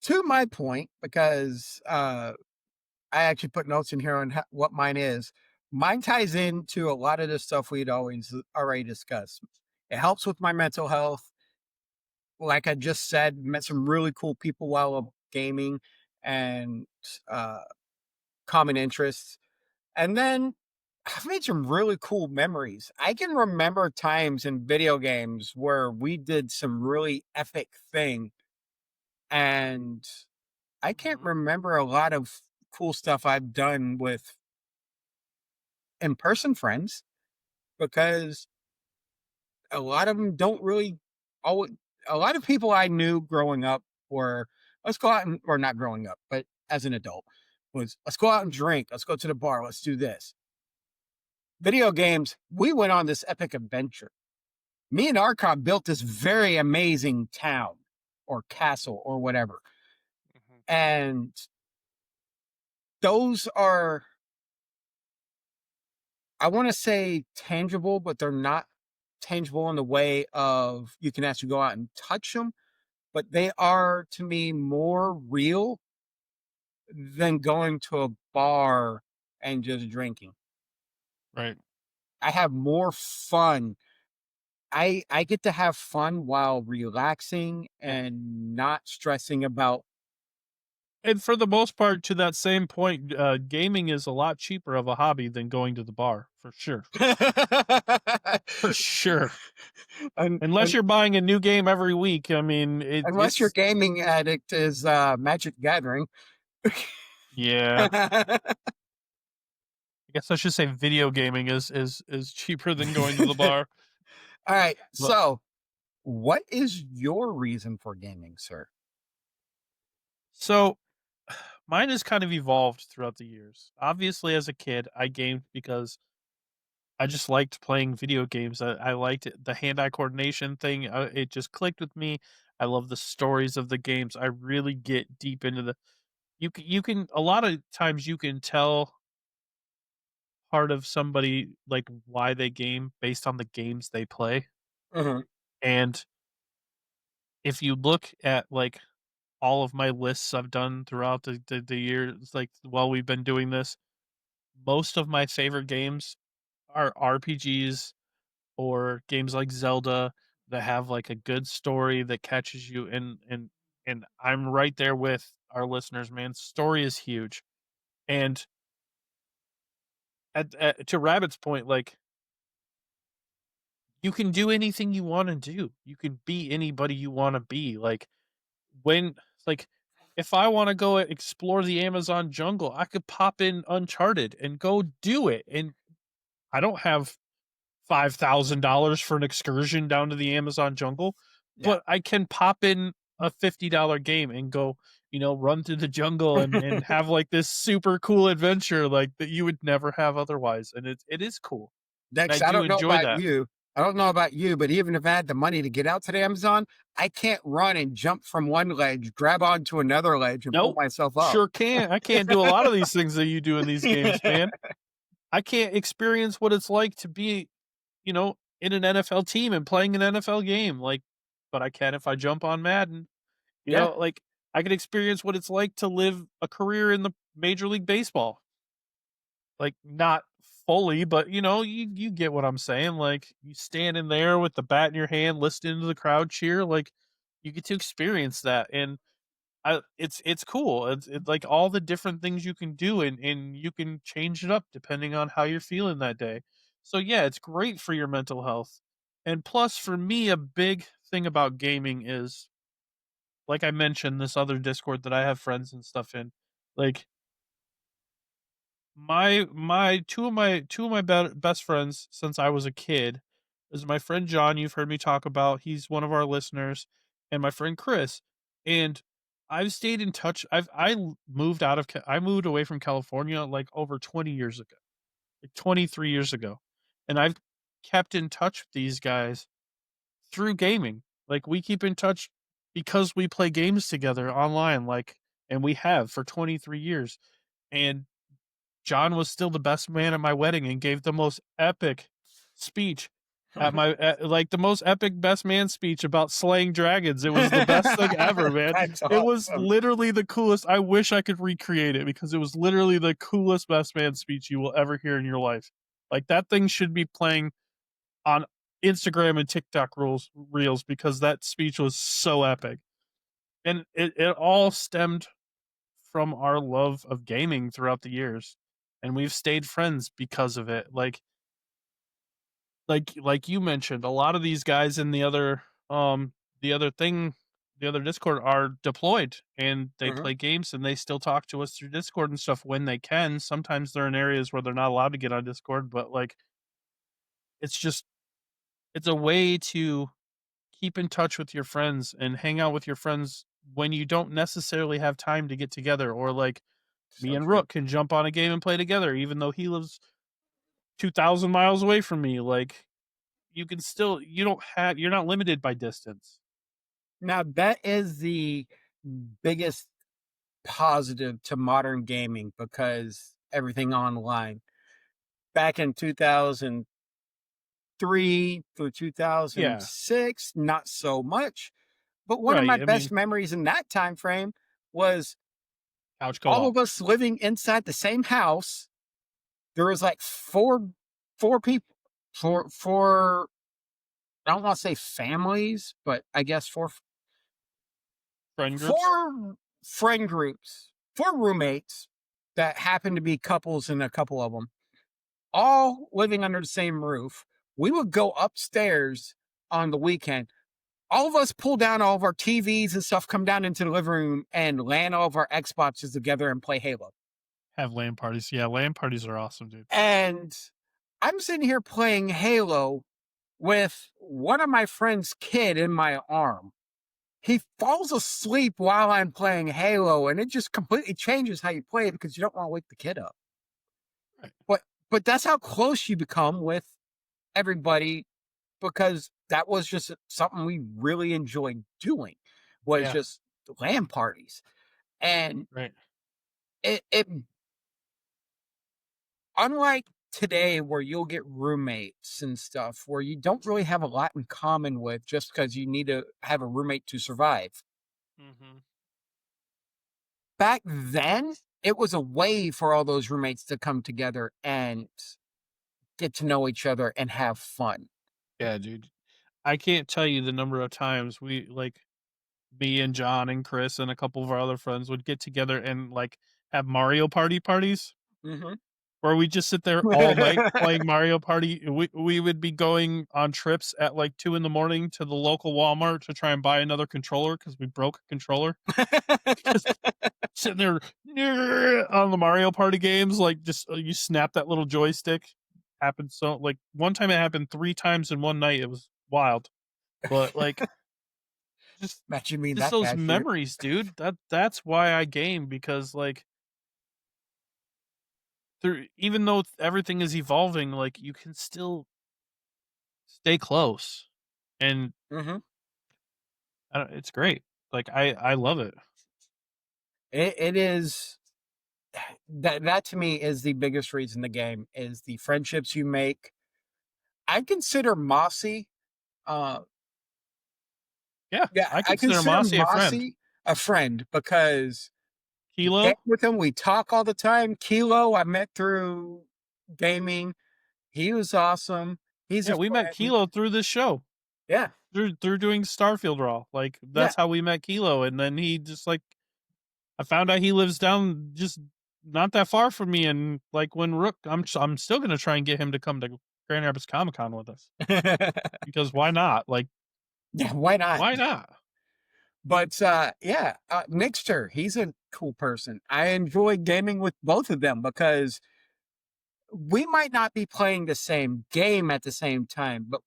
to my point, because I actually put notes in here on what mine is. Mine ties into a lot of the stuff we'd always already discussed. It helps with my mental health. Like I just said, met some really cool people while gaming and uh, common interests. And then I've made some really cool memories. I can remember times in video games where we did some really epic thing, and I can't Mhm. remember a lot of cool stuff I've done with in person friends because a lot of them don't really always. A lot of people I knew growing up were let's go out and or not growing up, but as an adult was let's go out and drink, let's go to the bar, let's do this. Video games, we went on this epic adventure. Me and Archon built this very amazing town or castle or whatever. Mhm. And those are, I want to say tangible, but they're not tangible in the way of you can actually go out and touch them, but they are to me more real than going to a bar and just drinking. Right. I have more fun. I get to have fun while relaxing and not stressing about. And for the most part, to that same point, gaming is a lot cheaper of a hobby than going to the bar, for sure. For sure. Unless Un you're buying a new game every week, I mean, unless your it's gaming addict is, Magic Gathering. yeah. I guess I should say video gaming is cheaper than going to the bar. Alright, But so, what is your reason for gaming, sir? so mine has kind of evolved throughout the years. Obviously, as a kid, I gamed because I just liked playing video games. I liked the hand-eye coordination thing. It just clicked with me. I love the stories of the games. I really get deep into the. You can a lot of times you can tell part of somebody like why they game based on the games they play. Mhm, And if you look at like all of my lists I've done throughout the years, like while we've been doing this, most of my favorite games are RPGs or games like Zelda that have like a good story that catches you and I'm right there with our listeners, man. Story is huge. And to Rabbit's point, like you can do anything you want to do. You can be anybody you want to be. When like if I want to go explore the Amazon jungle, I could pop in Uncharted and go do it. And I don't have $5,000 for an excursion down to the Amazon jungle, yeah. but I can pop in a $50 game and go, run through the jungle and have like this super cool adventure like that you would never have otherwise. And it is cool. And I Dex, do enjoy that. I don't know about you, but even if I had the money to get out to the Amazon, I can't run and jump from one ledge, grab onto another ledge, and pull Nope. myself up. Sure can. I can't do a lot of these things that you do in these games, man. I can't experience what it's like to be, in an NFL team and playing an NFL game. But I can if I jump on Madden. Yeah, Like I can experience what it's like to live a career in the Major League Baseball. Like not fully, but you get what I'm saying. Like you standing there with the bat in your hand, listening to the crowd cheer. Like you get to experience that, and it's cool. It's like all the different things you can do, and you can change it up depending on how you're feeling that day. So yeah, it's great for your mental health. And plus, for me, a big thing about gaming is like I mentioned, this other Discord that I have friends and stuff in, like my best friends since I was a kid is my friend John, you've heard me talk about, he's one of our listeners, and my friend Chris. And I've stayed in touch. Moved I moved away from California like over 20 years ago, like 23 years ago. And I've kept in touch with these guys through gaming. Like we keep in touch because we play games together online, like, and we have for 23 years. And John was still the best man at my wedding and gave the most epic speech like the most epic best man speech about slaying dragons. It was the best thing ever, man. That's It was awesome. literally the coolest. I wish I could recreate it because it was literally the coolest best man speech you will ever hear in your life. Like that thing should be playing on Instagram and TikTok reels because that speech was so epic. And it all stemmed from our love of gaming throughout the years, and we've stayed friends because of it. Like you mentioned, a lot of these guys in the other thing the other Discord are deployed and they Mhm. play games and they still talk to us through Discord and stuff when they can. Sometimes they're in areas where they're not allowed to get on Discord, but like it's just it's a way to keep in touch with your friends and hang out with your friends when you don't necessarily have time to get together, or like me So and true. Rook can jump on a game and play together even though he lives 2,000 miles away from me. Like you can still you're not limited by distance. Now that is the biggest positive to modern gaming because everything online. Back in 2003 through Yeah, 2006, not so much. But one of my right. I best mean, memories in that time frame was couch all co-op. of us living inside the same house. There was like four people, four I don't want to say families, but I guess Friend groups. four friend groups, four roommates that happened to be couples and a couple of them, all living under the same roof. We would go upstairs on the weekend. All of us pull down all of our TVs and stuff, come down into the living room and land all of our Xboxes together and play Halo. Have LAN parties. Yeah, LAN parties are awesome, dude. And I'm sitting here playing Halo with one of my friend's kid in my arm. He falls asleep while I'm playing Halo, and it just completely changes how you play because you don't want to wake the kid up. Right. But that's how close you become with everybody because that was just something we really enjoyed doing was Yeah, just LAN parties. And right. it unlike today where you'll get roommates and stuff where you don't really have a lot in common with just because you need to have a roommate to survive. Mhm. Back then, it was a way for all those roommates to come together and get to know each other and have fun. Yeah, dude. I can't tell you the number of times me and John and Chris and a couple of our other friends would get together and like have Mario Party parties. Mhm. Where we just sit there all night playing Mario Party. We would be going on trips at, like, 2 in the morning to the local Walmart to try and buy another controller because we broke a controller. Just sitting there on the Mario Party games, like, just, you snap that little joystick. Happened so like, one time it happened 3 times in one night, it was wild. But, like, just Matt, you mean just that those bad for you? memories, dude. That's why I game because, like, through even though everything is evolving, like, you can still stay close, and Mhm. it's great. Like, I love it. It is that to me is the biggest reason the game is the friendships you make. I consider Mossy, uh, Yeah, yeah, I I consider consider Mossy a friend. Mossy a friend because Kilo? get with him, we talk all the time. Kilo, I met through gaming. He was awesome. He's Yeah, a we met friend. Kilo through this show, Yeah, through doing Starfield Raw. Like, yeah. that's how we met Kilo, and then he just, like I found out he lives down just not that far from me, and, like, when Rook I'm still gonna try and get him to come to Grand Rapids Comic Con with us, because why not? Like, Yeah, why not? why not? But yeah, Mixter, he's a cool person. I enjoy gaming with both of them because we might not be playing the same game at the same time, but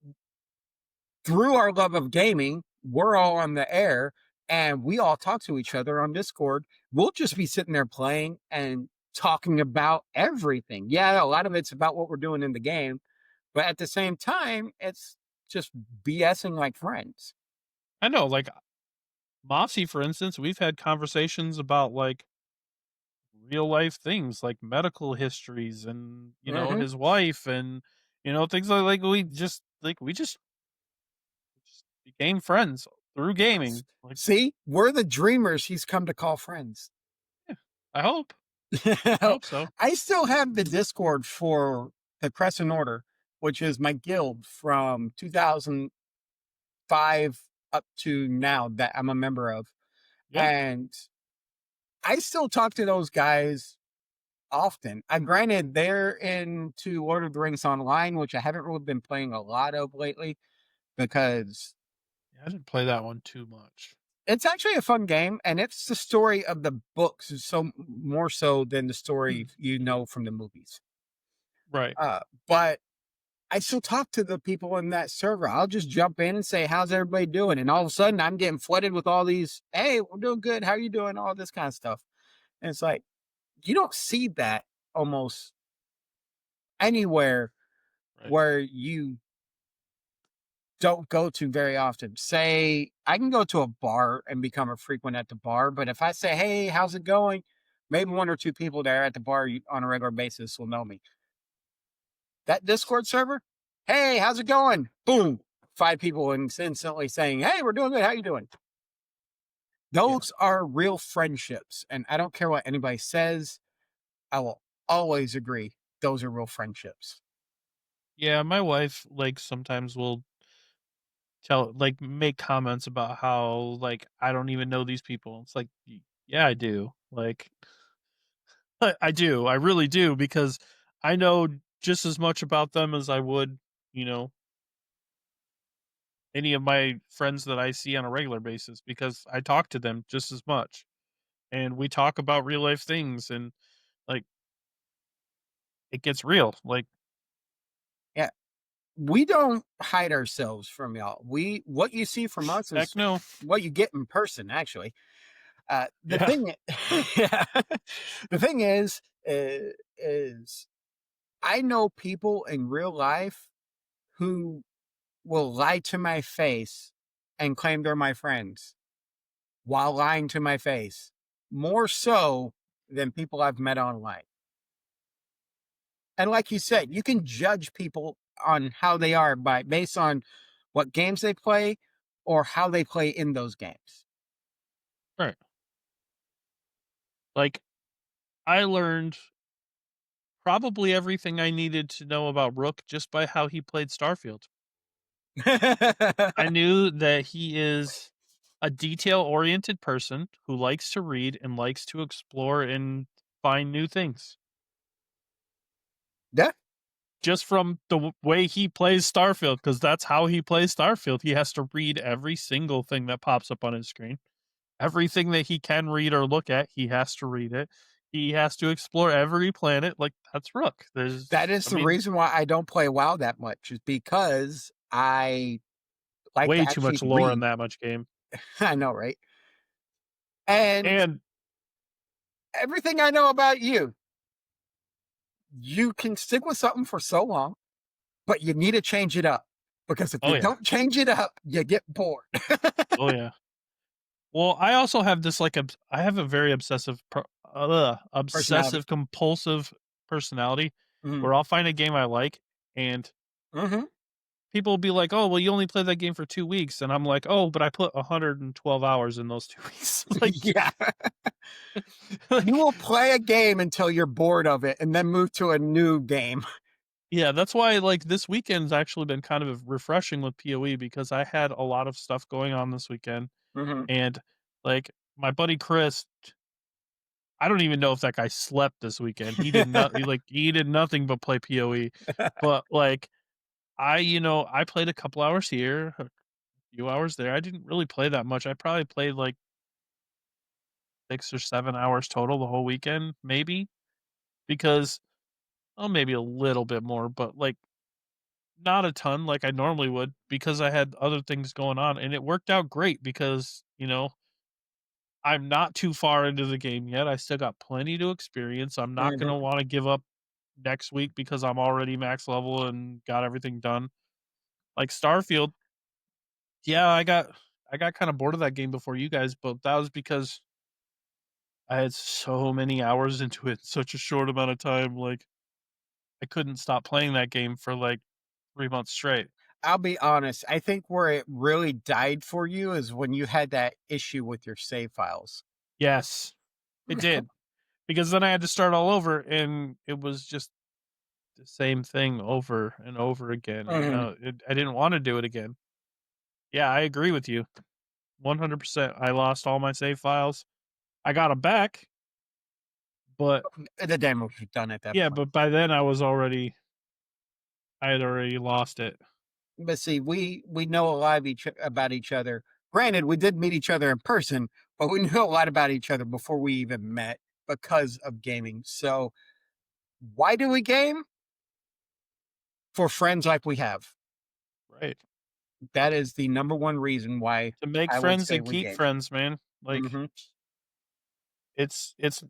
through our love of gaming, we're all on the air and we all talk to each other on Discord. We'll just be sitting there playing and talking about everything. Yeah, a lot of it's about what we're doing in the game, but at the same time, it's just BSing like friends. I know, like Mossy, for instance, we've had conversations about like real life things like medical histories and Hmm. his wife and things like we just became friends through gaming. Like, See, we're the dreamers he's come to call friends. yeah, I hope. I hope so. I still have the Discord for the Crescent Order, which is my guild from 2005 up to now that I'm a member of. Yeah. And I still talk to those guys often. Granted, they're into Lord of the Rings Online, which I haven't really been playing a lot of lately because Yeah, I didn't play that one too much. it's actually a fun game and it's the story of the books so more so than the story you know from the movies. Right. But I still talk to the people in that server. I'll just jump in and say, "How's everybody doing?" And all of a sudden, I'm getting flooded with all these, "Hey, we're doing good. How are you doing?" All this kind of stuff. And it's like you don't see that almost anywhere Right. where you don't go to very often. Say, I can go to a bar and become a frequent at the bar, but if I say, "Hey, how's it going?" Maybe one or two people there at the bar on a regular basis will know me. That Discord server, "Hey, how's it going?" Boom, 5 people instantly saying, "Hey, we're doing good. How you doing?" Yeah. Those are real friendships, and I don't care what anybody says, I will always agree those are real friendships. Yeah, my wife like sometimes will make comments about how like I don't even know these people. It's like, yeah, I do. Like I do. I really do because I know just as much about them as I would, you know, any of my friends that I see on a regular basis because I talk to them just as much and we talk about real life things and like it gets real. Like, Yeah, we don't hide ourselves from y'all. What you see from us heck is no. what you get in person, actually. The Yeah. thing yeah. The thing is I know people in real life who will lie to my face and claim they're my friends while lying to my face, more so than people I've met online. And like you said, you can judge people on how they are by based on what games they play or how they play in those games. Right. Like I learned probably everything I needed to know about Rook just by how he played Starfield. I knew that he is a detail-oriented person who likes to read and likes to explore and find new things. Yeah, Just from the way he plays Starfield, because that's how he plays Starfield. He has to read every single thing that pops up on his screen. Everything that he can read or look at, he has to read it. He has to explore every planet. Like that's Rook. that is I the mean, reason why I don't play WoW that much is because I like way to too actually much lore in read. that much game. I know, right? And And everything I know about you, you can stick with something for so long, but you need to change it up because if oh you yeah, don't change it up, you get bored. oh yeah. Well, I also have this like I have a very Personality. obsessive compulsive personality Hmm. where I'll find a game I like and Hmm. people will be like, "Oh, well, you only played that game for 2 weeks," and I'm like, "Oh, but I put 112 hours in those 2 weeks." Like, Yeah. You like, will play a game until you're bored of it and then move to a new game. yeah, that's why like this weekend's actually been kind of refreshing with PoE because I had a lot of stuff going on this weekend Hmm. and like my buddy Chris, I don't even know if that guy slept this weekend. He did not he did nothing but play PoE. But like I played a couple hours here, few hours there. I didn't really play that much. I probably played like 6 or 7 hours total the whole weekend, maybe, because oh, maybe a little bit more, but, like, not a ton like I normally would because I had other things going on, and it worked out great because, I'm not too far into the game yet. I still got plenty to experience. I'm not Mhm. gonna wanna give up next week because I'm already max level and got everything done. Like Starfield, yeah, I got kinda bored of that game before you guys, but that was because I had so many hours into it in such a short amount of time, like, I couldn't stop playing that game for, like, 3 months straight. I'll be honest, I think where it really died for you is when you had that issue with your save files. Yes, it did, because then I had to start all over, and it was just the same thing over and over again, and, Mhm. I didn't wanna do it again. Yeah, I agree with you 100%. I lost all my save files. I got them back, but The damage was done at that yeah, point. but by then I had already lost it. But see, we know a lot of about each other. Granted, we did meet each other in person, but we knew a lot about each other before we even met because of gaming. So, why do we game? For friends like we have. Right. That is the number one reason why To make I would friends say and we keep game. friends, man. Like, Mhm. it's it's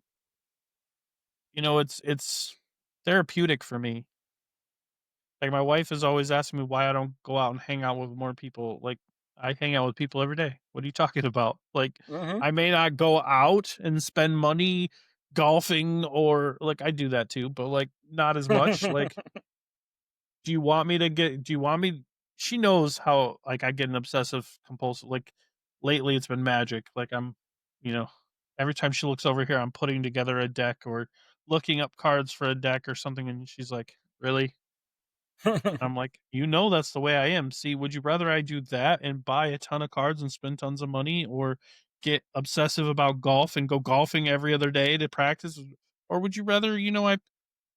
therapeutic for me. Like, my wife is always asking me why I don't go out and hang out with more people. Like, I hang out with people every day. What are you talking about? Like, Mhm. I may not go out and spend money golfing or like I do that too, but like not as much. Like, do you want me she knows how like I get an obsessive compulsive like lately it's been magic. Like you know, every time she looks over here, I'm putting together a deck or looking up cards for a deck or something, and she's like, "Really?" I'm like, "You know that's the way I am. See, would you rather I do that and buy a ton of cards and spend tons of money or get obsessive about golf and go golfing every other day to practice? Or would you rather, I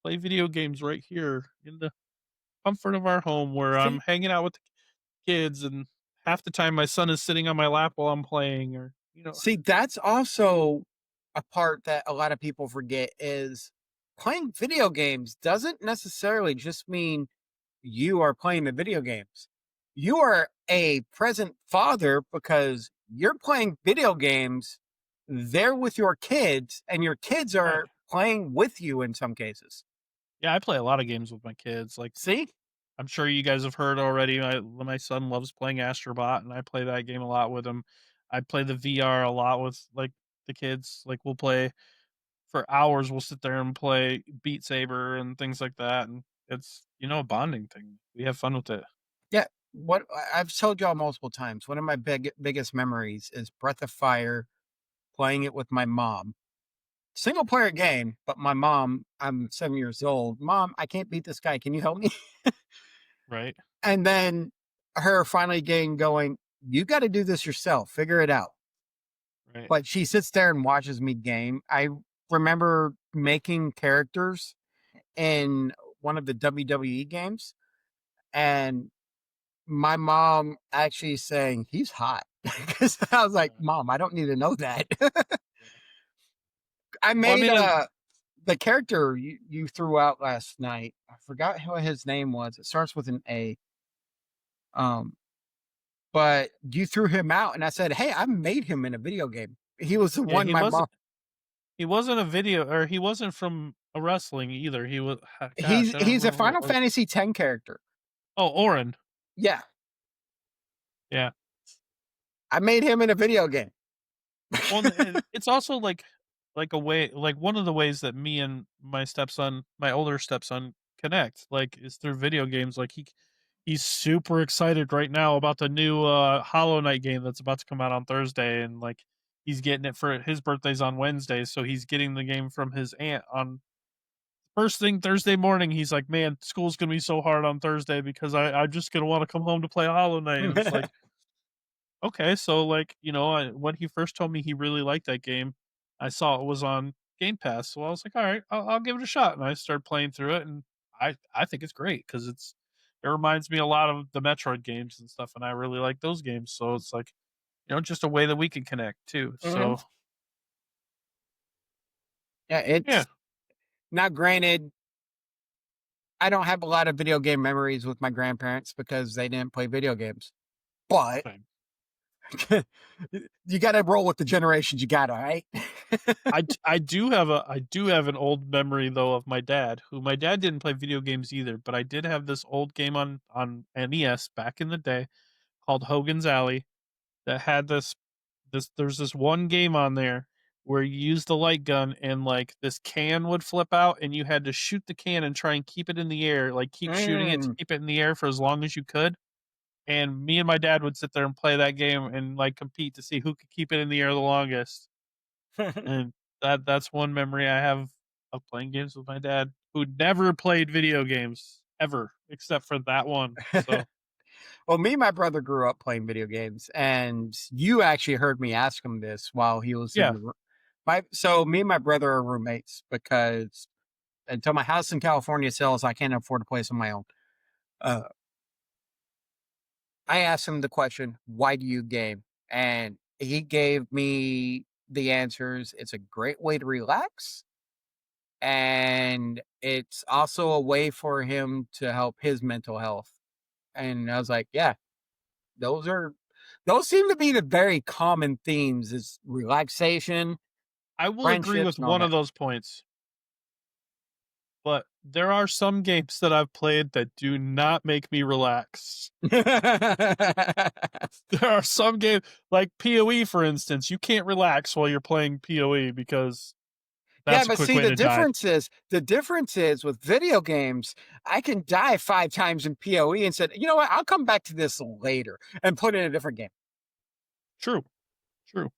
play video games right here in the comfort of our home where I'm See hanging out with the kids and half the time my son is sitting on my lap while I'm playing or, see, that's also a part that a lot of people forget is playing video games doesn't necessarily just mean you are playing the video games. You are a present father because you're playing video games there with your kids, and your kids right. are playing with you in some cases. Yeah, I play a lot of games with my kids. Like See? I'm sure you guys have heard already. My son loves playing Astrobot, and I play that game a lot with him. I play the VR a lot with like the kids. Like we'll play for hours. We'll sit there and play Beat Saber and things like that, and it's a bonding thing. We have fun with it. Yeah. I've told y'all multiple times, one of my biggest memories is Breath of Fire, playing it with my mom. Single player game, but my mom, I'm 7 years old. Mom, I can't beat this guy. Can you help me? Right, And then her finally getting going, you got to do this yourself, figure it out. right. But she sits there and watches me game. I remember making characters in one of the WWE games, and my mom actually saying, "He's hot." Because I was like, Uh, "Mom, I don't need to know that." yeah. I Well, I made mean, the character you threw out last night. I forgot what his name was. It starts with an A. Um, but you threw him out, and I said, "Hey, I made him in a video game." He was the yeah, one my mom. he wasn't a video, or he wasn't from a wrestling either. He was, gosh, I don't He's a remember what Final it was. Fantasy X character. Oh, Orin. Yeah, Yeah. I made him in a video game. Well, it's also like a way like one of the ways that me and my stepson, my older stepson, connect, like, is through video games. Like, he's super excited right now about the new, Hollow Knight game that's about to come out on Thursday, and, like, he's getting it for his birthday's on Wednesday, so he's getting the game from his aunt on first thing Thursday morning. He's like, "Man, school's gonna be so hard on Thursday because I'm just gonna wanna come home to play Hollow Knight," and it's like, okay, so, like, when he first told me he really liked that game, I saw it was on Game Pass, so I was like, "Alright, I'll give it a shot," and I started playing through it, and I think it's great because it's it reminds me a lot of the Metroid games and stuff, and I really like those games. So it's like, just a way that we can connect too. Mhm. So Yeah, yeah, it's now granted, I don't have a lot of video game memories with my grandparents because they didn't play video games. But same. you got to roll with the generations you got, all right? I do have an old memory though of my dad, who my dad didn't play video games either, but I did have this old game on NES back in the day called Hogan's Alley that had there's this one game on there where you use the light gun and like this can would flip out and you had to shoot the can and try and keep it in the air, like keep shooting it to Mm. keep it in the air for as long as you could. And me and my dad would sit there and play that game and like compete to see who could keep it in the air the longest. And that's one memory I have of playing games with my dad, who never played video games ever except for that one. So Well, me and my brother grew up playing video games, and you actually heard me ask him this while he was in yeah, the room. So me and my brother are roommates because until my house in California sells, I can't afford a place on my own. Uh, I asked him the question, "Why do you game?" And he gave me the answers. It's a great way to relax, and it's also a way for him to help his mental health. And I was like, "Yeah, those are those seem to be the very common themes: is relaxation, I will agree friendships, with and all one of those points. But there are some games that I've played that do not make me relax. that." There are some games like PoE, for instance. You can't relax while you're playing PoE because Yeah, that's a but quick see, way to die. the difference is with video games, I can die 5 times in PoE and said, "You know what? I'll come back to this later," and put in a different game. True, true.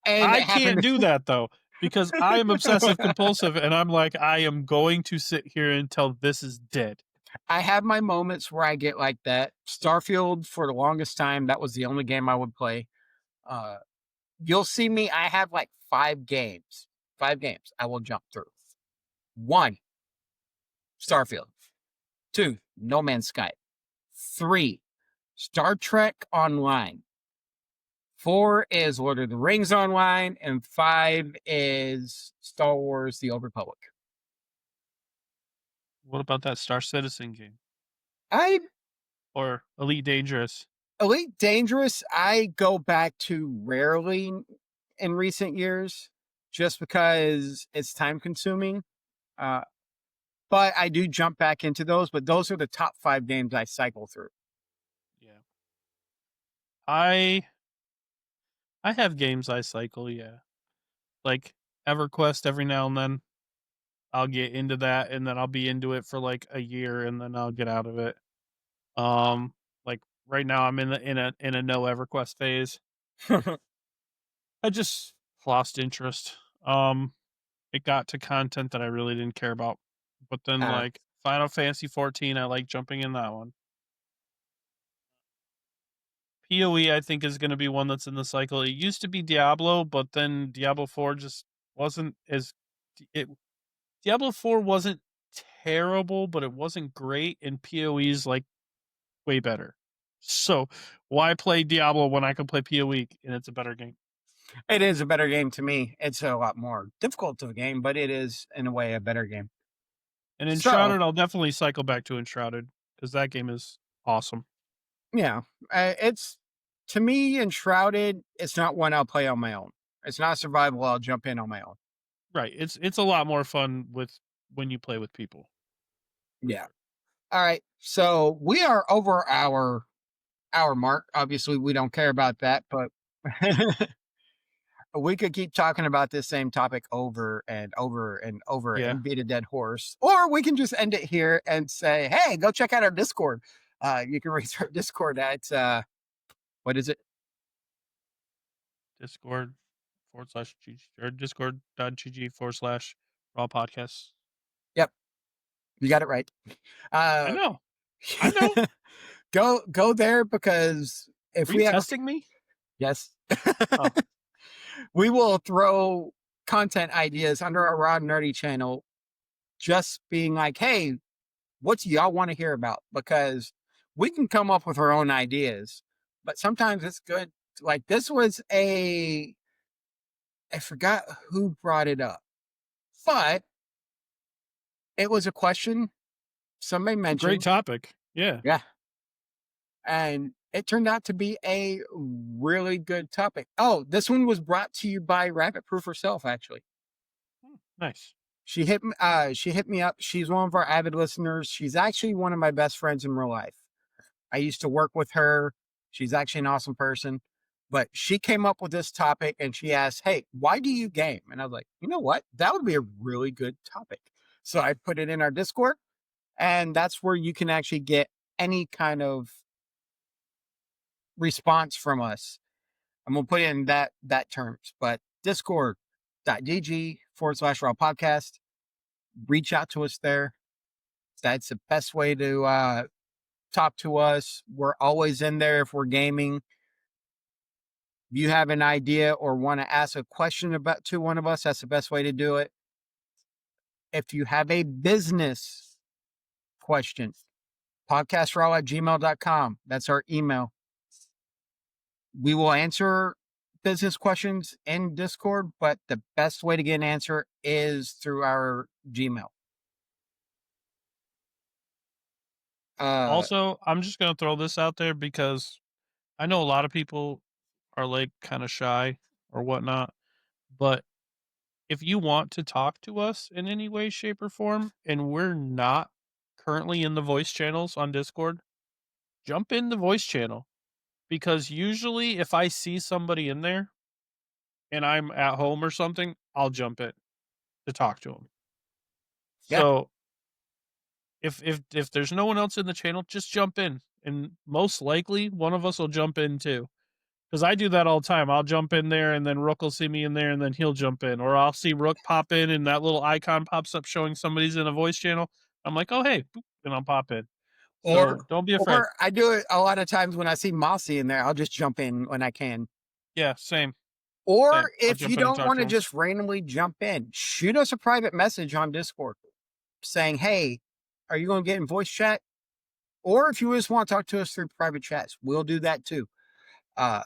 And it I can't happened. do that though because I am obsessive compulsive, and I'm like, I am going to sit here until this is dead. I have my moments where I get like that. Starfield, for the longest time, that was the only game I would play. Uh, you'll see me, I have like 5 games I will jump through. 1, Starfield. 2, No Man's Sky. 3, Star Trek Online. 4 is Lord of the Rings Online, and 5 is Star Wars: The Old Republic. What about that Star Citizen game I or Elite Dangerous? Elite Dangerous, I go back to rarely in recent years, just because it's time consuming. Uh, but I do jump back into those. But those are the top 5 games I cycle through. Yeah, I I have games I cycle. Yeah, like EverQuest every now and then. I'll get into that and then I'll be into it for like a year and then I'll get out of it. Um, like right now I'm in a no EverQuest phase. I just lost interest. It got to content that I really didn't care about. But then uh, like Final Fantasy 14, I like jumping in that one. PoE I think is going to be one that's in the cycle. It used to be Diablo, but then Diablo 4 just wasn't as it Diablo 4 wasn't terrible, but it wasn't great, and PoE's like way better. So why play Diablo when I can play PoE and it's a better game? it is a better game to me. It's a lot more difficult to a game, but it is in a way a better game. And So Enshrouded, I'll definitely cycle back to Enshrouded because that game is awesome. yeah, it's to me Enshrouded. It's not one I'll play on my own. It's not survival. I'll jump in on my own. Right. It's a lot more fun with when you play with people. Yeah. All right. So we are over our mark. Obviously, we don't care about that, but we could keep talking about this same topic over and over and over Yeah. and beat a dead horse. Or we can just end it here and say, hey, go check out our Discord. You can reach our Discord at what is it? Discord /GG or discord.gg/ raw podcasts. Yep, you got it right. I Uh know. I know. go there because if Are you we have testing me? yes. Oh, We will throw content ideas under our Raw Nerdy channel, just being like, hey, What do y'all want to hear about? Because we can come up with our own ideas, but sometimes it's good. Like this was I forgot who brought it up, but it was a question somebody A great mentioned. topic. Yeah. Yeah. And it turned out to be a really good topic. Oh, this one was brought to you by Rabbit Proof herself, actually. Nice. She hit me up. She's one of our avid listeners. She's actually one of my best friends in real life. I used to work with her. She's actually an awesome person. But she came up with this topic and she asked, "Hey, why do you game?" And I was like, you know what? That would be a really good topic. So I put it in our Discord, and that's where you can actually get any kind of response from us. I'm gonna put it in that terms, but discord.gg/raw podcast. Reach out to us there. That's the best way to talk to us. We're always in there if we're gaming. If you have an idea or want to ask a question about to one of us, that's the best way to do it. If you have a business question, podcastraw@gmail.com. That's our email. We will answer business questions in Discord, but the best way to get an answer is through our Gmail. Uh, Also, I'm just gonna throw this out there because I know a lot of people are like kind of shy or whatnot, but if you want to talk to us in any way, shape, or form, and we're not currently in the voice channels on Discord, jump in the voice channel because usually if I see somebody in there and I'm at home or something, I'll jump in to talk to them. yeah. So if there's no one else in the channel, just jump in, and most likely one of us will jump in too. Because I do that all the time. I'll jump in there, and then Rook will see me in there, and then he'll jump in, or I'll see Rook pop in, and that little icon pops up showing somebody's in a voice channel. I'm like, oh hey, boop, and I'll pop in. Or So don't be afraid. or I do it a lot of times when I see Mossy in there, I'll just jump in when I can. Yeah, same, Or same. I'll if you jump in and don't talk want to to him. just randomly jump in, shoot us a private message on Discord saying, "Hey, are you going to get in voice chat?" Or if you just want to talk to us through private chats, we'll do that too. Uh,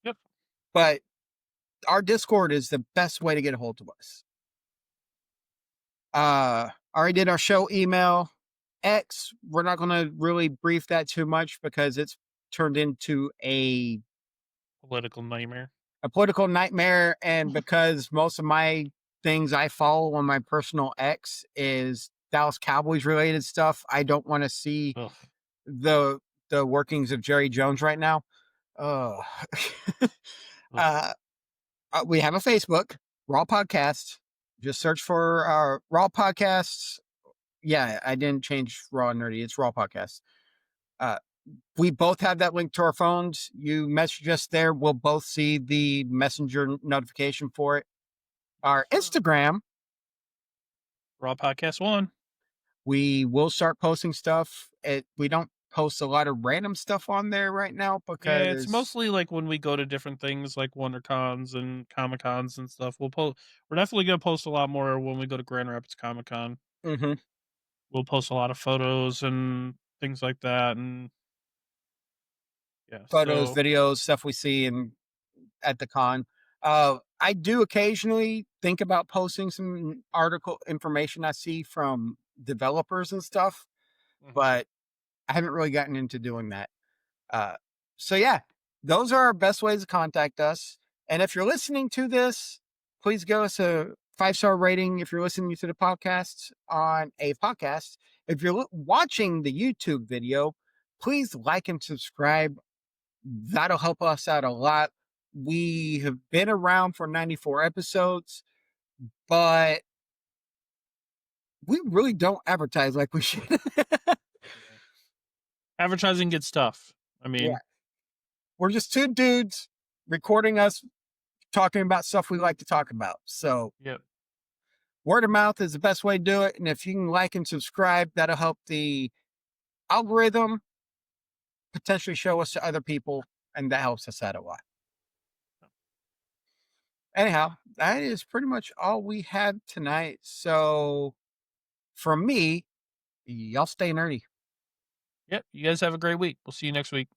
Yep. but our Discord is the best way to get a hold of us. Already did our show email. X, we're not going to really brief that too much because it's turned into Political nightmare. a political nightmare. And because most of my things I follow on my personal X is Dallas Cowboys related stuff, I don't want to see Ugh. the the workings of Jerry Jones right now. Uh, Ugh. uh, we have a Facebook, Raw Podcast. Just search for our Raw Podcasts. Yeah, I didn't change Raw and Nerdy. It's Raw Podcast. Uh, we both have that link to our phones. You message us there. We'll both see the messenger notification for it. Our Instagram, Raw Podcast 1. we will start posting stuff. We don't post a lot of random stuff on there right now Yeah, it's because mostly like when we go to different things like WonderCons and Comic Cons and stuff. We're definitely gonna post a lot more when we go to Grand Rapids Comic Con. mhm, We'll post a lot of photos and things like that, and yeah, photos, so videos, stuff we see and at the con. I do occasionally think about posting some article information I see from developers and stuff, mhm. but I haven't really gotten into doing that. Uh, so yeah, those are our best ways to contact us. And if you're listening to this, please give us a 5-star rating if you're listening to the podcast on a podcast. If you're watching the YouTube video, please like and subscribe. That'll help us out a lot. We have been around for 94 episodes, but we really don't advertise like we should. Yeah. Advertising gets tough. I Yeah. mean, We're just two dudes recording us talking about stuff we like to talk about. So yeah, word of mouth is the best way to do it. And if you can like and subscribe, that'll help the algorithm potentially show us to other people. And that helps us out a lot. Anyhow, that is pretty much all we had tonight. So from me, Y'all stay nerdy. Yep. You guys have a great week. We'll see you next week.